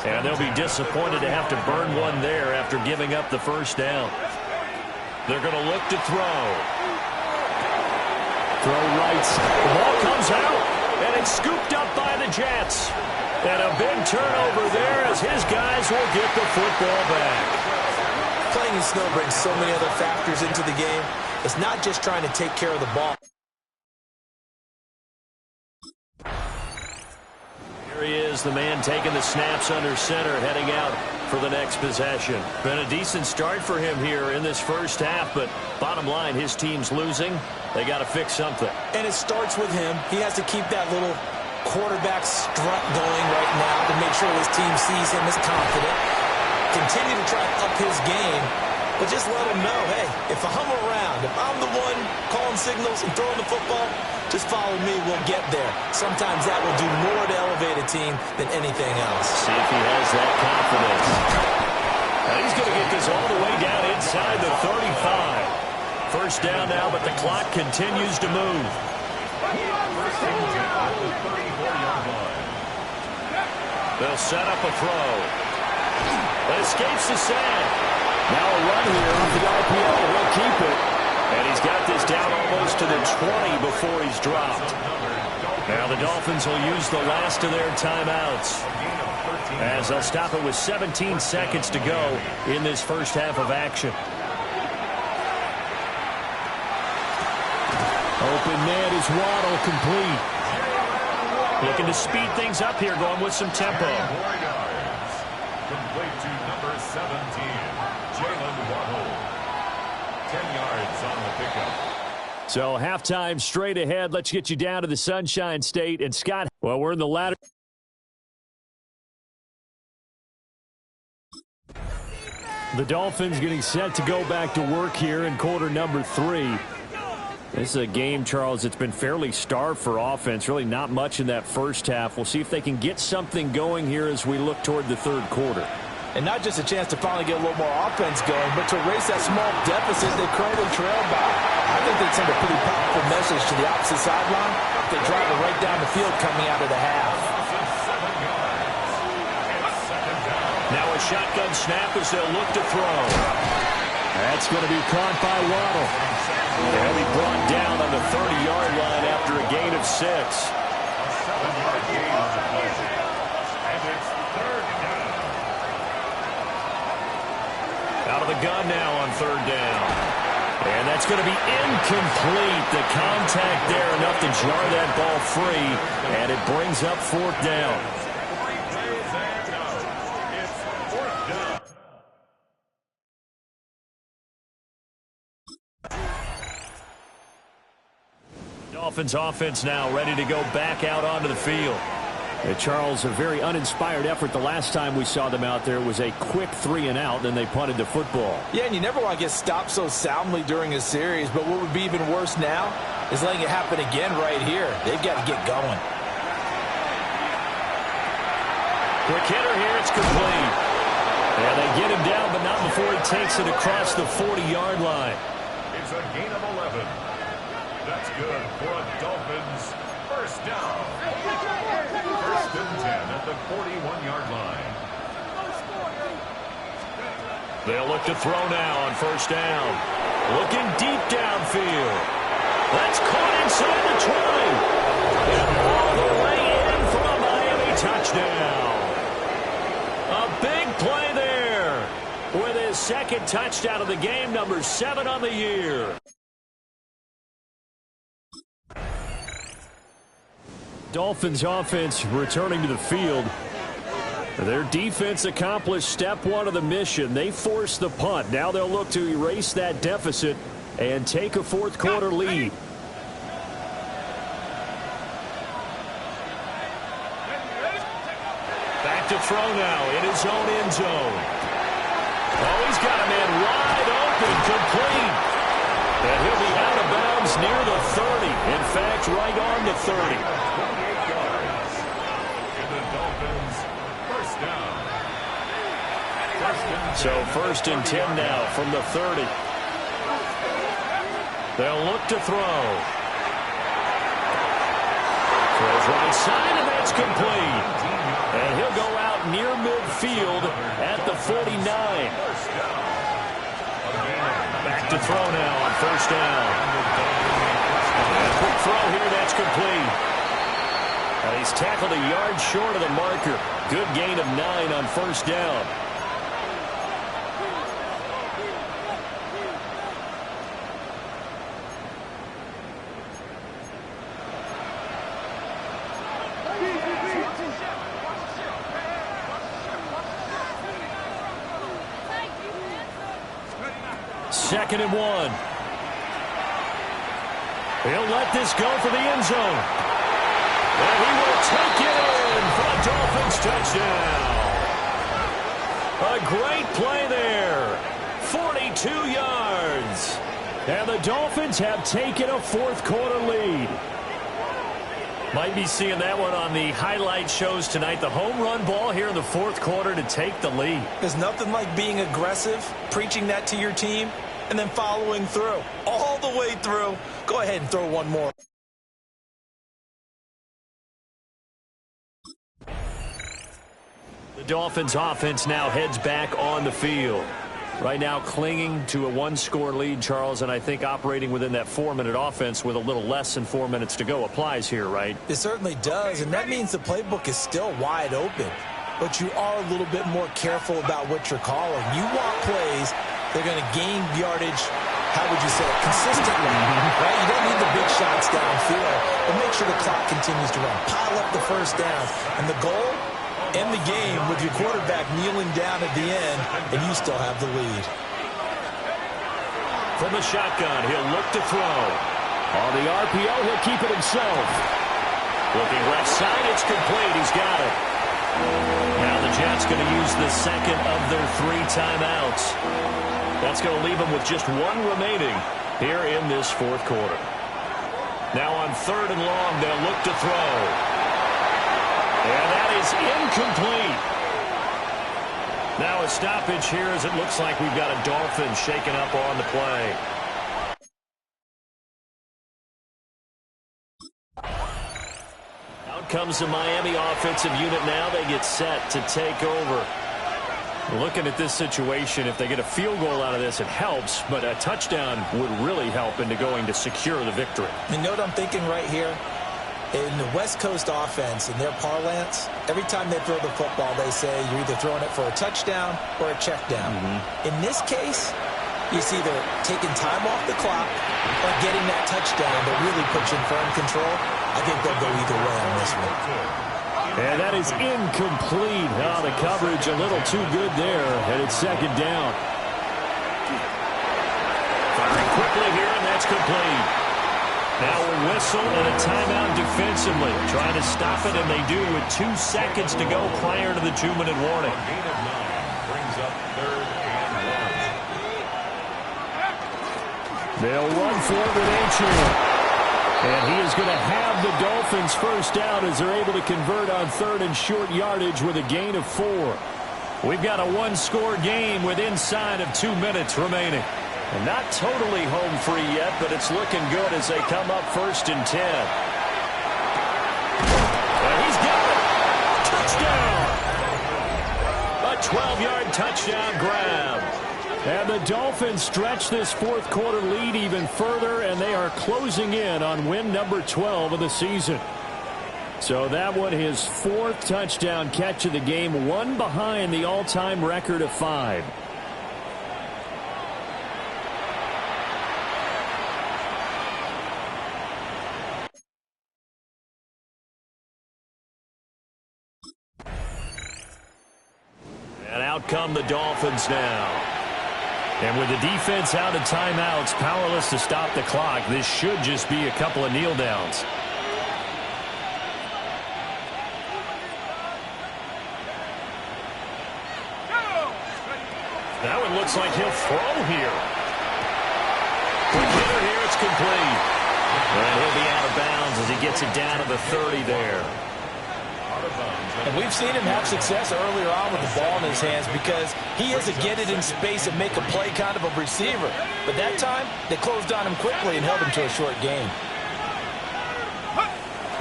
And they'll be disappointed to have to burn one there after giving up the 1st down. They're going to look to throw. Throw right. The ball comes out, and it's scooped up by the Jets. And a big turnover there as his guys will get the football back. Playing in snow brings so many other factors into the game. It's not just trying to take care of the ball. Here he is, the man taking the snaps under center, heading out for the next possession. Been a decent start for him here in this 1st half, but bottom line, his team's losing. They got to fix something. And it starts with him. He has to keep that little quarterback strut going right now to make sure his team sees him as confident. Continue to try to up his game, but just let him know, hey, if I'm around, if I'm the one calling signals and throwing the football, just follow me, we'll get there. Sometimes that will do more to elevate a team than anything else. See if he has that confidence. Now he's going to get this all the way down inside the 35. 1st down now, but the clock continues to move. They'll set up a throw. It escapes the sack. Now a run here off the RPO. He'll keep it. And he's got this down almost to the 20 before he's dropped. Now the Dolphins will use the last of their timeouts, as they'll stop it with 17 seconds to go in this 1st half of action. Open man is Waddle, complete. Looking to speed things up here, going with some tempo. Complete to number 17, Jalen Waddle. 10 yards on the pickup. So halftime straight ahead. Let's get you down to the Sunshine State. And Scott, well, we're in the latter. The Dolphins getting set to go back to work here in quarter number 3. This is a game, Charles, it's been fairly starved for offense. Really not much in that 1st half. We'll see if they can get something going here as we look toward the 3rd quarter. And not just a chance to finally get a little more offense going, but to erase that small deficit they currently trail by. I think they send a pretty powerful message to the opposite sideline. They drive it right down the field coming out of the half. Now a shotgun snap as they'll look to throw. That's going to be caught by Waddle. They'll be brought down on the 30-yard line after a gain of 6. A 7-yard gain on the play. And it's 3rd down. Out of the gun now on 3rd down. And that's going to be incomplete. The contact there enough to jar that ball free. And it brings up 4th down. It's 4th down. Dolphins offense now ready to go back out onto the field. Charles, a very uninspired effort the last time we saw them out there. It was a quick 3-and-out, then they punted the football. Yeah, and you never want to get stopped so soundly during a series, but what would be even worse now is letting it happen again right here. They've got to get going. Quick hitter here, it's complete. And they get him down, but not before he takes it across the 40-yard line. is a gain of 11. That's good for a Dolphins first down. First and 10 at the 41-yard line. They'll look to throw now on first down. Looking deep downfield. That's caught inside the 20. And all the way in for a Miami touchdown. A big play there with his second touchdown of the game, number 7 on the year. Dolphins offense returning to the field. Their defense accomplished step 1 of the mission. They forced the punt. Now they'll look to erase that deficit and take a fourth quarter lead. Back to throw now in his own end zone. Oh, he's got a man wide open, complete. And he'll be out of bounds near the 30. In fact, right on the 30. So first and 10 now from the 30. They'll look to throw. Throws right side, and that's complete. And he'll go out near midfield at the 49. Back to throw now on first down. And a quick throw here, that's complete. He's tackled a yard short of the marker. Good gain of 9 on first down. Second and 1. He'll let this go for the end zone. And he will take it in for a Dolphins touchdown. A great play there. 42 yards. And the Dolphins have taken a fourth quarter lead. Might be seeing that one on the highlight shows tonight. The home run ball here in the fourth quarter to take the lead. There's nothing like being aggressive, preaching that to your team, and then following through. All the way through. Go ahead and throw one more. The Dolphins offense now heads back on the field. Right now clinging to a one-score lead, Charles, and I think operating within that 4-minute offense with a little less than 4 minutes to go applies here, right? It certainly does, and that means the playbook is still wide open. But you are a little bit more careful about what you're calling. You want plays, they're going to gain yardage, how would you say it, consistently, right? You don't need the big shots downfield, but make sure the clock continues to run. Pile up the first down, and the goal, end the game with your quarterback kneeling down at the end, and you still have the lead. From the shotgun, he'll look to throw. On the RPO, he'll keep it himself. Looking left side, it's complete. He's got it. Now the Jets going to use the second of their 3 timeouts. That's going to leave them with just 1 remaining here in this fourth quarter. Now on third and long, they'll look to throw. And that is incomplete. Now a stoppage here as it looks like we've got a Dolphin shaken up on the play. Out comes the Miami offensive unit now. They get set to take over. Looking at this situation, if they get a field goal out of this, it helps, but a touchdown would really help into going to secure the victory. You know what I'm thinking right here? In the West Coast offense, in their parlance, every time they throw the football, they say you're either throwing it for a touchdown or a check down. In this case, it's either taking time off the clock or getting that touchdown that really puts you in firm control. I think they'll go either way on this one. And that is incomplete. Oh, the coverage a little too good there, and it's second down. Firing quickly here, and that's complete. Now a whistle and a timeout defensively. Trying to stop it, and they do with 2 seconds to go prior to the 2-minute warning. Gain of 9 brings up third and 1. They'll run for it with Achane. And he is going to have the Dolphins first down as they're able to convert on third and short yardage with a gain of 4. We've got a 1-score game with inside of 2 minutes remaining. And not totally home free yet, but it's looking good as they come up 1st and 10. And he's got it. Touchdown. A 12-yard touchdown grab. And the Dolphins stretch this fourth quarter lead even further, and they are closing in on win number 12 of the season. So that one, his 4th touchdown catch of the game, one behind the all-time record of 5. And out come the Dolphins now. And with the defense out of timeouts, powerless to stop the clock, this should just be a couple of kneel downs. That one looks like he'll throw here. Quick hitter here, it's complete. And he'll be out of bounds as he gets it down to the 30 there. And we've seen him have success earlier on with the ball in his hands because he is a get it in space and make a play kind of a receiver. But that time, they closed on him quickly and held him to a short gain.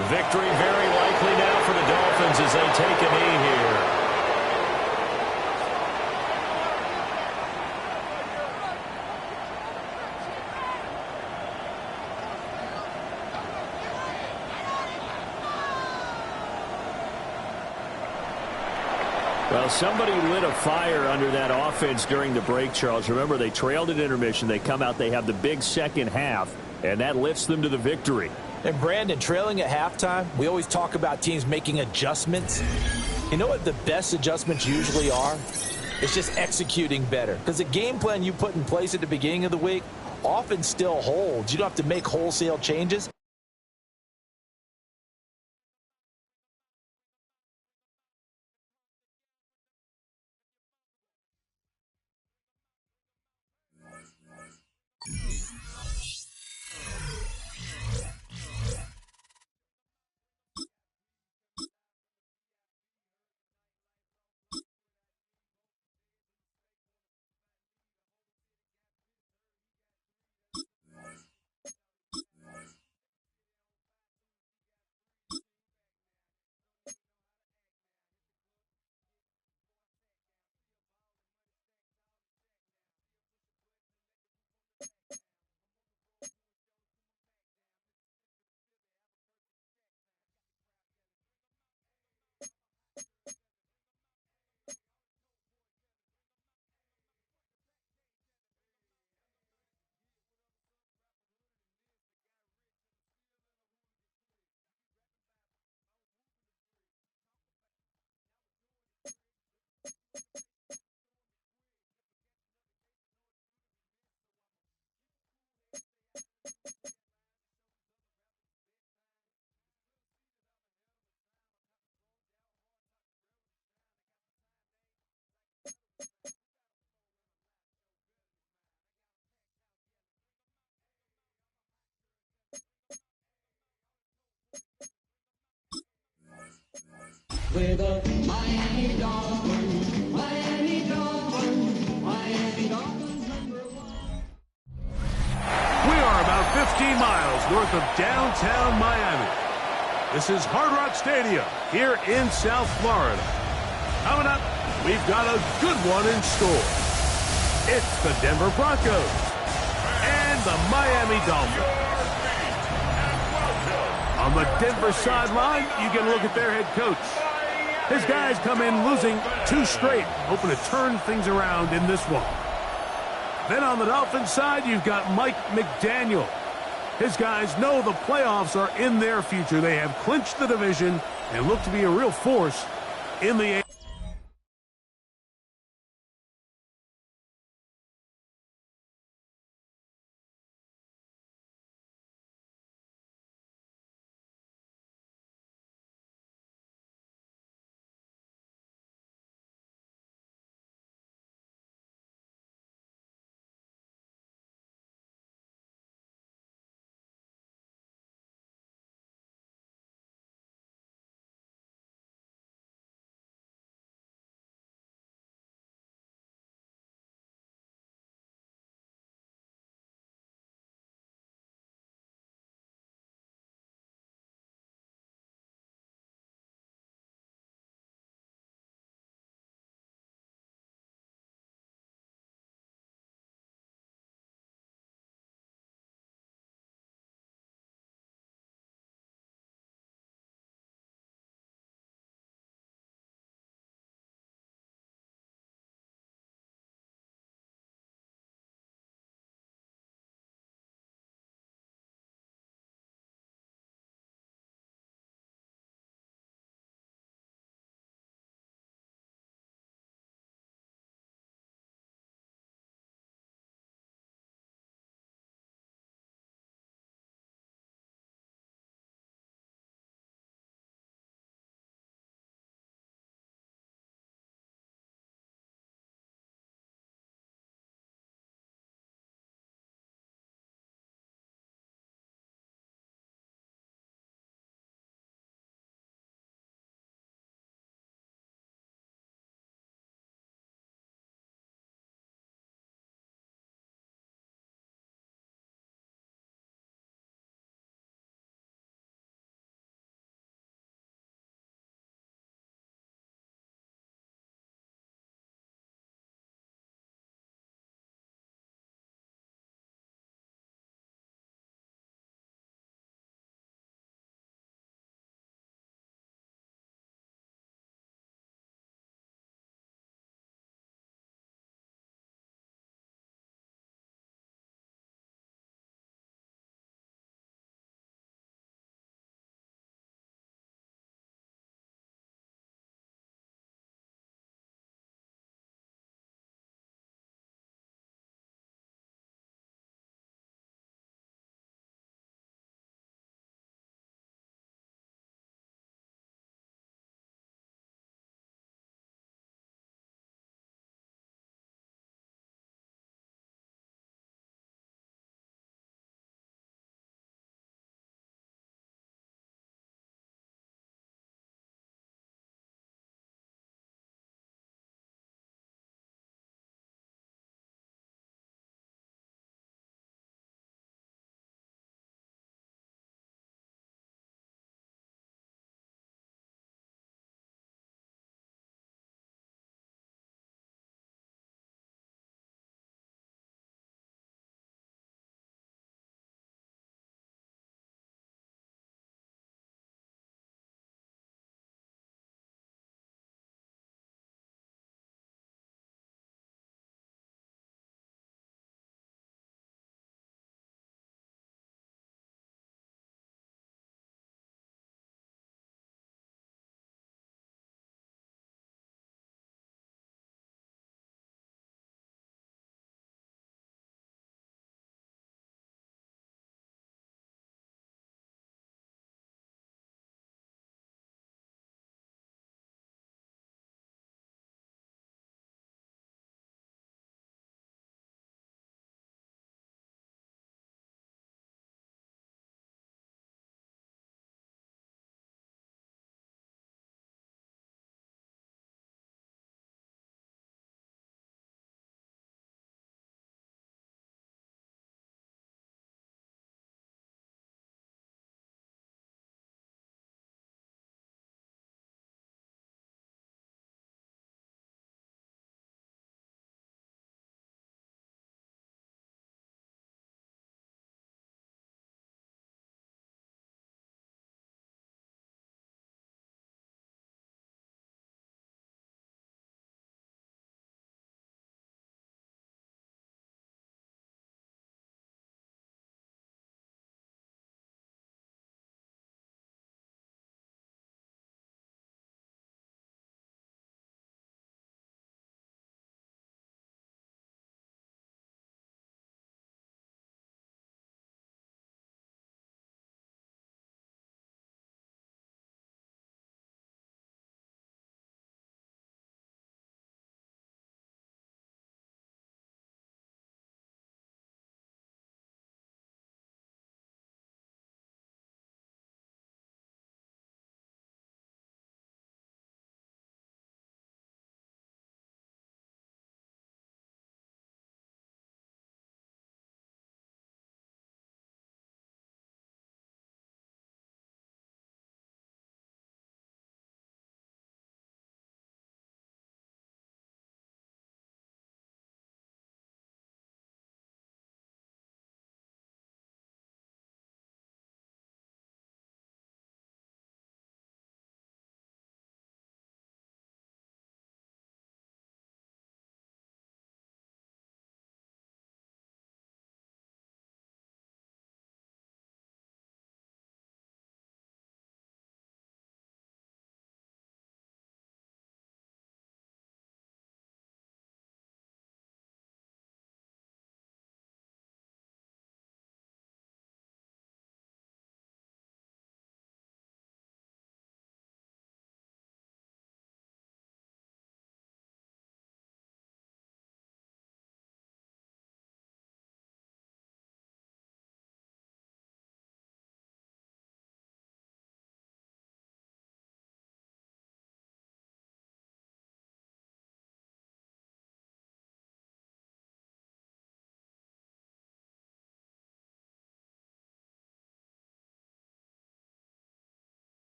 The victory very likely now for the Dolphins as they take a knee here. Well, somebody lit a fire under that offense during the break, Charles. Remember, they trailed at intermission. They come out, they have the big second half, and that lifts them to the victory. And, Brandon, trailing at halftime, we always talk about teams making adjustments. You know what the best adjustments usually are? It's just executing better. Because the game plan you put in place at the beginning of the week often still holds. You don't have to make wholesale changes. With the Miami Dolphins, Miami Dolphins, Miami Dolphins #1. We are about 15 miles north of downtown Miami. This is Hard Rock Stadium here in South Florida. Coming up, we've got a good one in store. It's the Denver Broncos and the Miami Dolphins. On the Denver sideline, you can look at their head coach. His guys come in losing 2 straight, hoping to turn things around in this one. Then on the Dolphins side, you've got Mike McDaniel. His guys know the playoffs are in their future. They have clinched the division and look to be a real force in the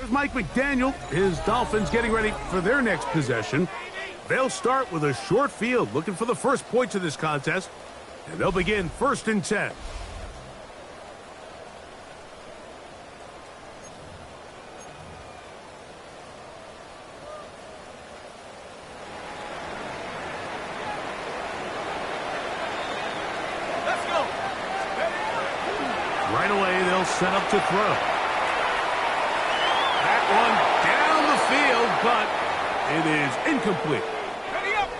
Here's Mike McDaniel. His Dolphins getting ready for their next possession. They'll start with a short field, looking for the first points of this contest. And they'll begin 1st and 10. Right away, they'll set up to throw. That one down the field, but it is incomplete.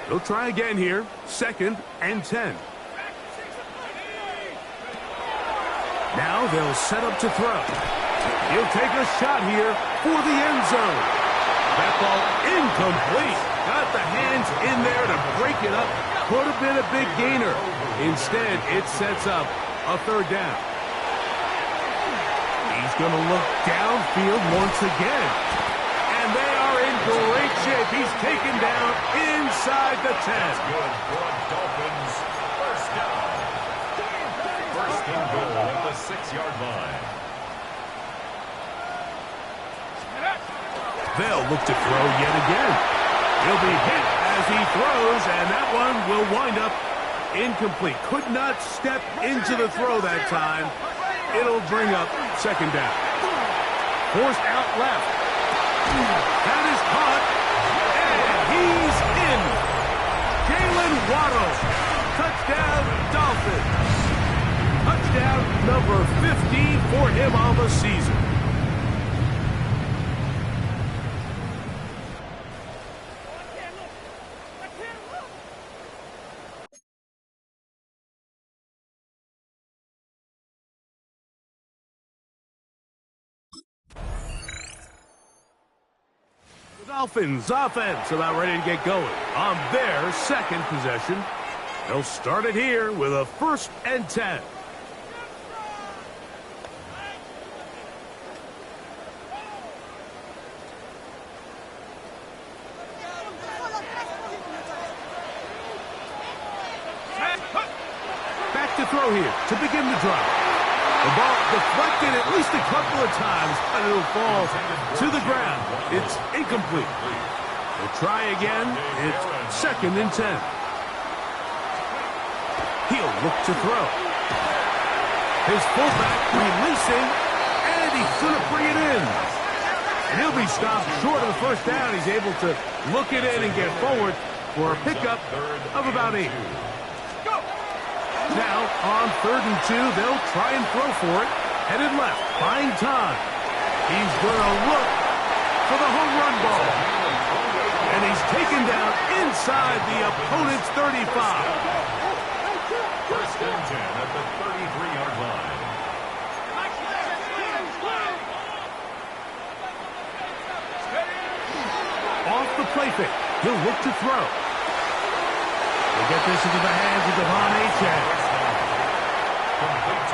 They'll try again here, 2nd and 10. Now they'll set up to throw. He'll take a shot here for the end zone. That ball incomplete. Got the hands in there to break it up. Could have been a big gainer. Instead, it sets up a 3rd down. He's going to look downfield once again. And they are in great shape. He's taken down inside the 10. That's good for Dolphins. 1st down. 1st and goal at the 6-yard line. They'll look to throw yet again. He'll be hit as he throws, and that one will wind up incomplete. Could not step into the throw that time. It'll bring up 2nd down. Forced out left. That is caught, and he's in. Jalen Waddle. Touchdown, Dolphins. Touchdown number 15 for him on the season. Dolphins offense about ready to get going on their 2nd possession. They'll start it here with a 1st and 10. Back to throw here to begin the drive. The ball deflected at least a couple of times, but it'll fall to the ground. It's incomplete. We'll try again. It's 2nd and 10. He'll look to throw. His fullback releasing, and he's going to bring it in. And he'll be stopped short of the 1st down. He's able to look it in and get forward for a pickup of about 8. Now, on 3rd and 2, they'll try and throw for it. Headed left, buying time. He's going to look for the home run ball. And he's taken down inside the opponent's 35. 1st and 10 at the 33-yard line. Off the play fake, he'll look to throw. We'll get this into the hands of Devon Achane.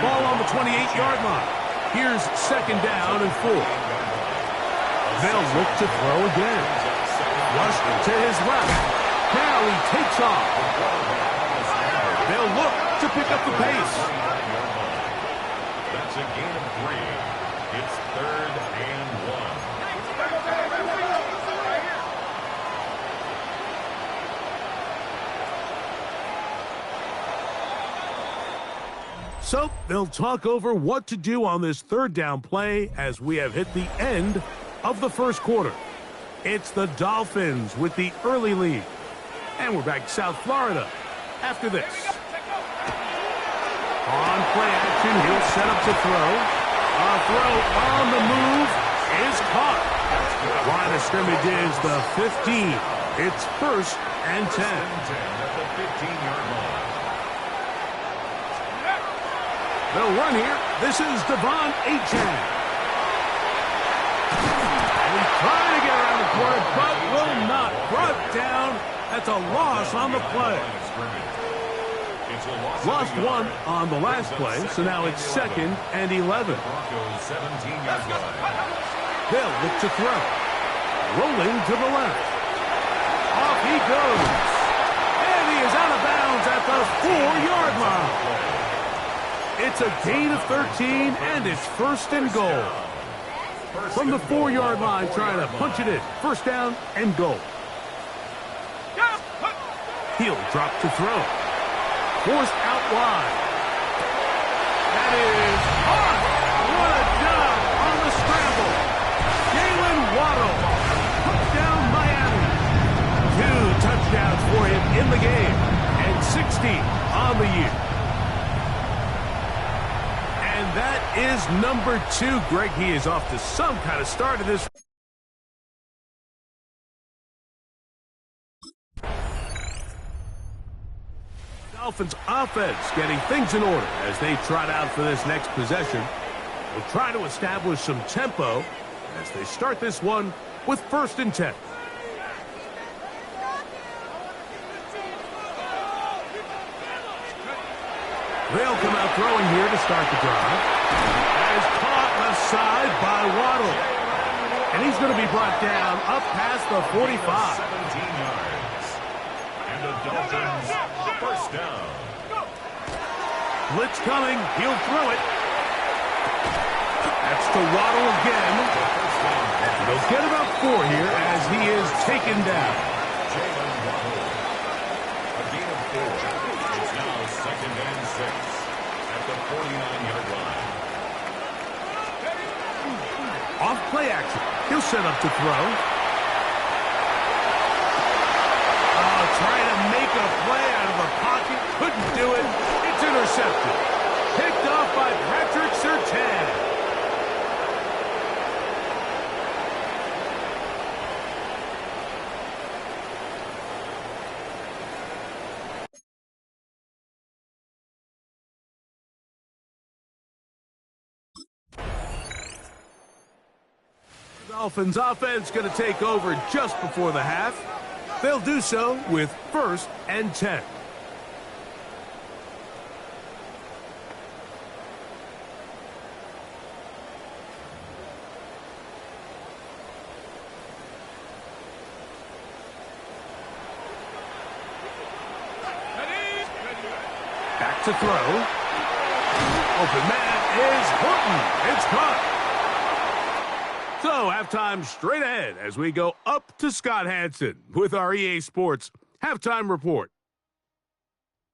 Ball on the 28-yard line. Here's 2nd down and 4. They'll look to throw again. Rush to his left. Now he takes off. They'll look to pick up the pace. That's a gain of 3. It's 3rd and 1. So they'll talk over what to do on this 3rd down play as we have hit the end of the 1st quarter. It's the Dolphins with the early lead. And we're back to South Florida after this. On play action, he'll set up to throw. A throw on the move is caught. Line of scrimmage is the 15. It's 1st and 10. At the 15-yard line. They'll run here. This is Devon Achane. And he's trying to get around the corner, but will not. Brought down. That's a loss on the play. Lost 1 on the last play, so now it's 2nd and 11. They'll look to throw. Rolling to the left. Off he goes. And he is out of bounds at the 4-yard line. It's a gain of 13, and it's 1st and goal. From the 4-yard line, trying to punch it in. First down and goal. He'll drop to throw. Forced out wide. That is hard. What a job on the scramble. Jalen Waddle. Touchdown Miami. 2 touchdowns for him in the game. And 16 on the year. And that is number 2. Greg, he is off to some kind of start of this. Dolphins offense getting things in order as they trot out for this next possession. They'll try to establish some tempo as they start this one with 1st and 10. They'll come out throwing here to start the drive. That is caught left side by Waddle. And he's going to be brought down up past the 45. 17 yards. And the Dolphins, first down. Blitz coming. He'll throw it. That's to Waddle again. They'll get about 4 here as he is taken down. Jalen Waddle. A gain of 4. It's now 2nd and 6 at the 49-yard line. Off play action. He'll set up to throw. Trying to make a play out of the pocket. Couldn't do it. It's intercepted. Picked off by Patrick Surtain. Dolphins offense going to take over just before the half. They'll do so with 1st and 10. Back to throw. Open man is Horton. It's caught. So, halftime straight ahead as we go up to Scott Hanson with our EA Sports Halftime Report.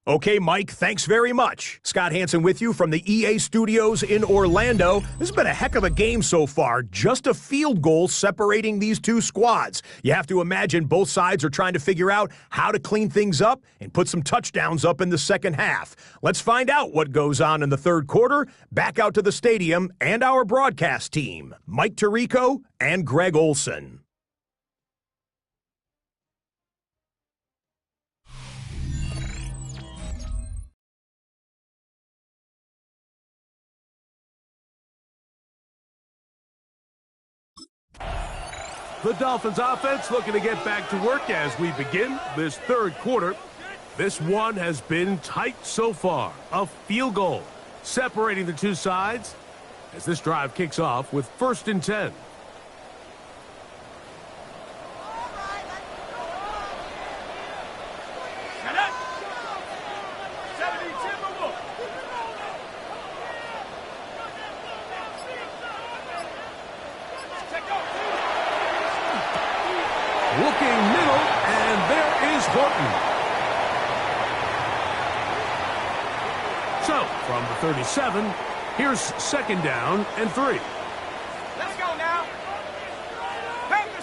Okay, Mike, thanks very much. Scott Hanson with you from the EA Studios in Orlando. This has been a heck of a game so far. Just a field goal separating these two squads. You have to imagine both sides are trying to figure out how to clean things up and put some touchdowns up in the second half. Let's find out what goes on in the third quarter. Back out to the stadium and our broadcast team, Mike Tirico and Greg Olson. The Dolphins offense looking to get back to work as we begin this third quarter. This one has been tight so far. A field goal separating the two sides as this drive kicks off with 1st and 10. Looking middle, and there is Horton. So, from the 37, here's 2nd down and 3. Let's go now. That's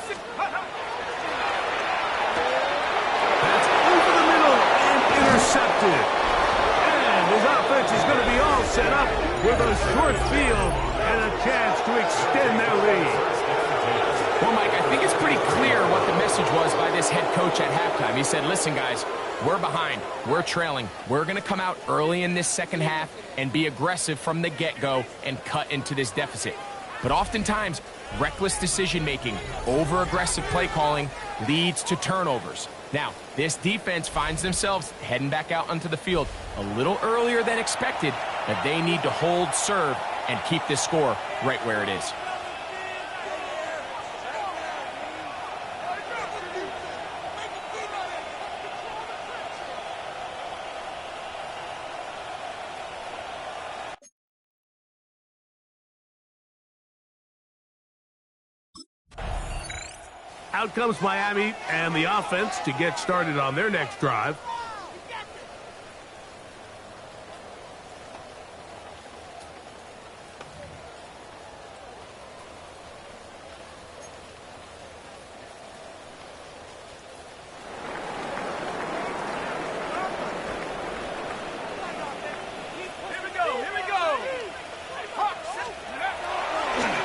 over the middle and intercepted. And his offense is going to be all set up with a short field and a chance to extend their lead. Well, Mike, I think it's pretty clear what the message was by this head coach at halftime. He said, listen, guys, we're behind. We're trailing. We're going to come out early in this second half and be aggressive from the get-go and cut into this deficit. But oftentimes, reckless decision-making, over-aggressive play calling leads to turnovers. Now, this defense finds themselves heading back out onto the field a little earlier than expected, but they need to hold serve and keep this score right where it is. Out comes Miami and the offense to get started on their next drive.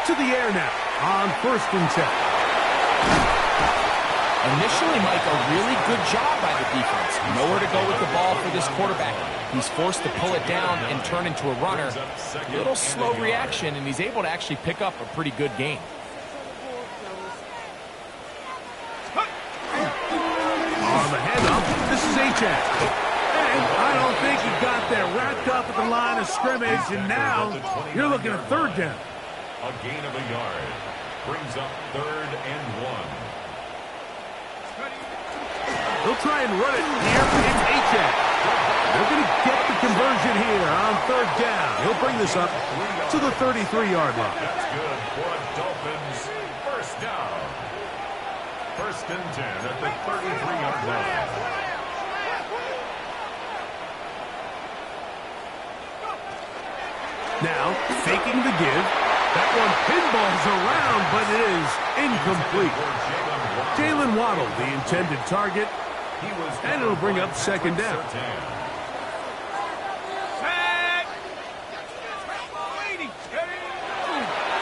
To the air now on 1st and 10. Initially, Mike, a really good job by the defense. Nowhere to go with the ball for this quarterback. He's forced to pull it down and turn into a runner. A little slow reaction, and he's able to actually pick up a pretty good game. On the handoff, this is Achane. And I don't think he got there. Wrapped up at the line of scrimmage, and now you're looking at 3rd down. A gain of a yard. Brings up 3rd and 1. They'll try and run it here. It's Achane. They're going to get the conversion here on 3rd down. He'll bring this up to the 33-yard line. That's good for a Dolphins 1st down. 1st and 10 at the 33-yard line. Now, faking the give. That one pinballs around, but it is incomplete. Jalen Waddle, the intended target, and it'll bring up 2nd down.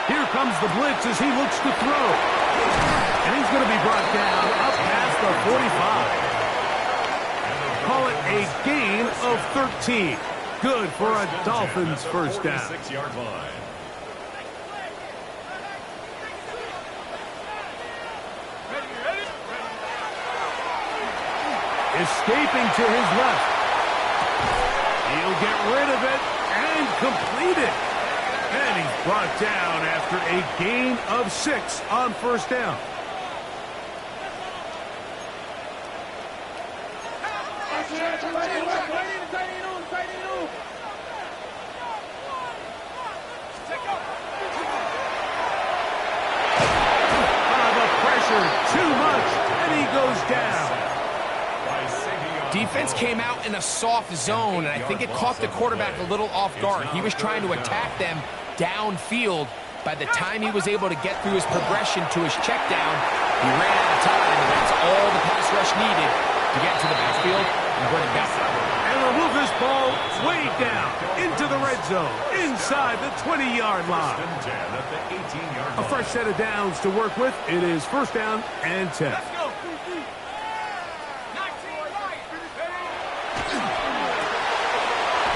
Here comes the blitz as he looks to throw. And he's going to be brought down up past the 45. Call it a gain of 13. Good for a Dolphins 1st down. 46-yard line. Escaping to his left. He'll get rid of it and complete it. And he's brought down after a gain of 6 on 1st down. The pressure, too much, and he goes down. Defense came out in a soft zone, and I think it caught the quarterback a little off guard. He was trying to attack them downfield. By the time he was able to get through his progression to his check down, he ran out of time, and that's all the pass rush needed to get to the backfield and bring it back. And we'll move this ball way down into the red zone, inside the 20-yard line. A fresh set of downs to work with. It is 1st down and 10.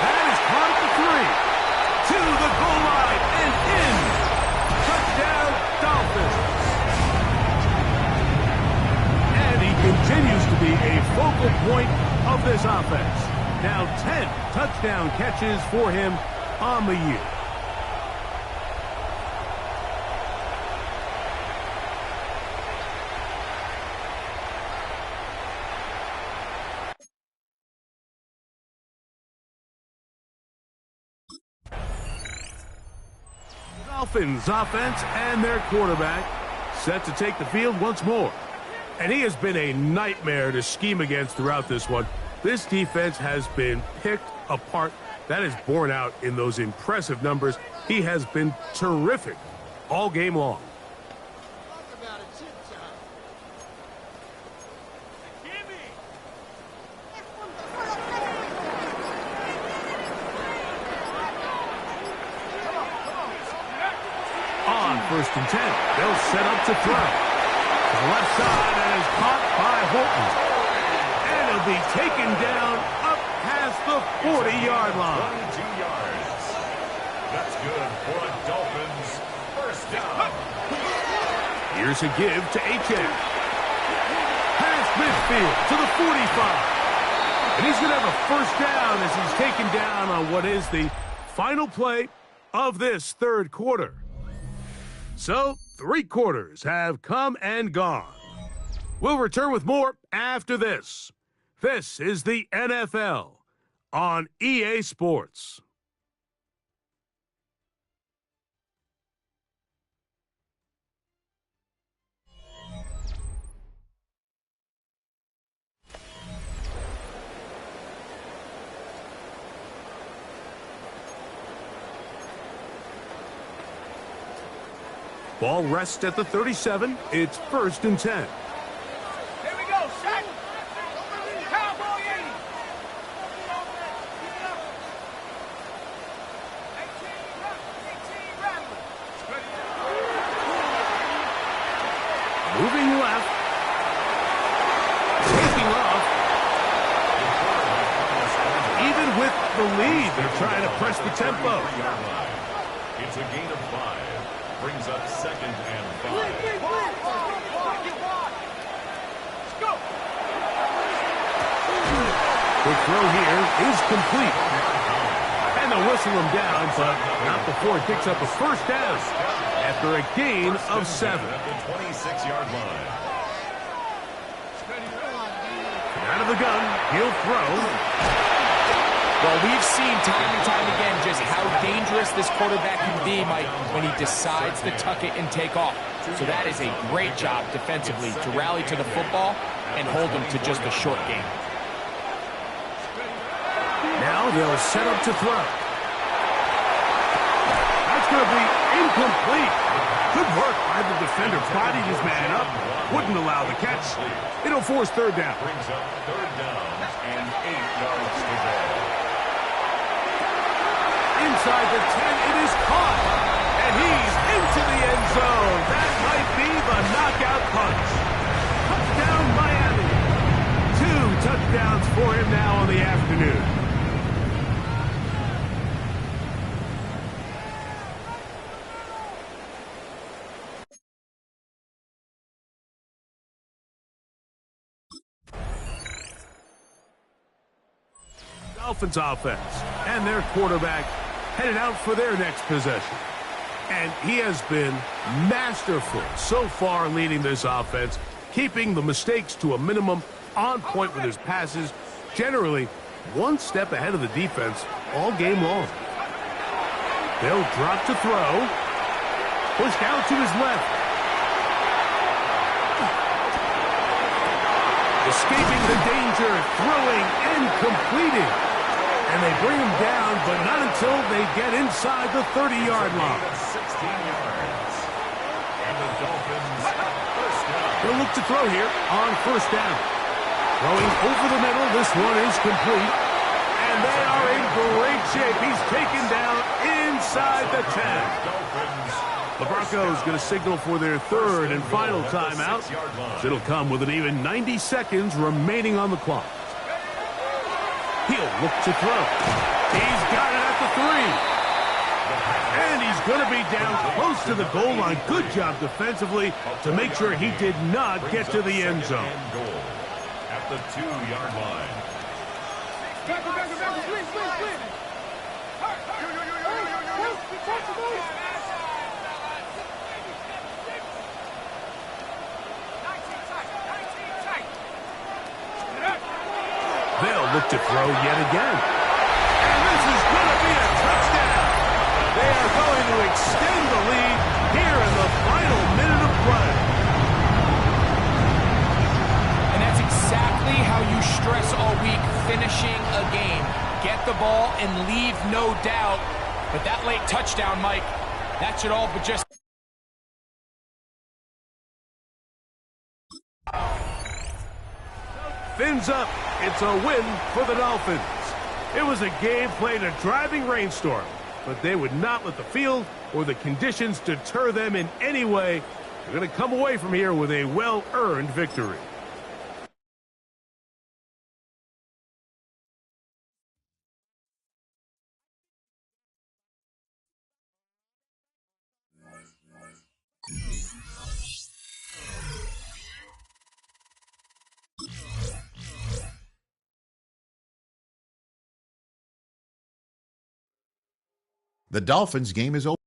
That is caught at the 3. To the goal line and in. Touchdown, Dolphins. And he continues to be a focal point of this offense. Now 10 touchdown catches for him on the year. Dolphins offense and their quarterback set to take the field once more. And he has been a nightmare to scheme against throughout this one. This defense has been picked apart. That is borne out in those impressive numbers. He has been terrific all game long. On 1st and 10, they'll set up to throw. To the left side, and is caught by Holton. And he'll be taken down up past the 40-yard line. 22 yards. That's good for a Dolphins 1st down. Here's a give to Achane. Past midfield to the 45. And he's going to have a 1st down as he's taken down on what is the final play of this 3rd quarter. So, 3 quarters have come and gone. We'll return with more after this. This is the NFL on EA Sports. Ball rests at the 37. It's 1st and 10. Here we go, Shaq. Cowboy 80. 18 Rattler. Moving left. Taking off. Even with the lead, they're trying to press the tempo. It's a gain of 5. Brings up 2nd and 5. Let's go. Quick throw here is complete. And they'll whistle him down, but not before it picks up a 1st down after a gain of 7. At the 26-yard line. Out of the gun, he'll throw. Well, we've seen time and time again just how dangerous this quarterback can be, Mike, when he decides to tuck it and take off. So that is a great job defensively to rally to the football and hold him to just a short game. Now they'll set up to throw. That's going to be incomplete. Good work by the defender. Bodied his man up. Wouldn't allow the catch. It'll force 3rd down. Brings up 3rd down and 8 yards to go. Inside the 10, it is caught. And he's into the end zone. That might be the knockout punch. Touchdown, Miami. 2 touchdowns for him now on the afternoon. Dolphins offense and their quarterback headed out for their next possession. And he has been masterful so far leading this offense, keeping the mistakes to a minimum, on point with his passes, generally one step ahead of the defense all game long. They'll drop to throw. Pushed out to his left. Escaping the danger, throwing and completing. And they bring him down, but not until they get inside the 30-yard line. 16 yards. And the Dolphins, 1st down. They'll look to throw here on 1st down. Throwing over the middle, this one is complete. And they are in great shape. He's taken down inside the 10. The Broncos going to signal for their 3rd and final timeout. It'll come with an even 90 seconds remaining on the clock. He'll look to throw. He's got it at the 3. And he's going to be down close to the goal line. Good job defensively to make sure he did not get to the end zone. At the 2-yard line. They'll look to throw yet again. And this is going to be a touchdown. They are going to extend the lead here in the final minute of play. And that's exactly how you stress all week, finishing a game. Get the ball and leave no doubt. But that late touchdown, Mike, that should all but just... Fins up. It's a win for the Dolphins. It was a game played in a driving rainstorm, but they would not let the field or the conditions deter them in any way. They're going to come away from here with a well-earned victory. The Dolphins game is over.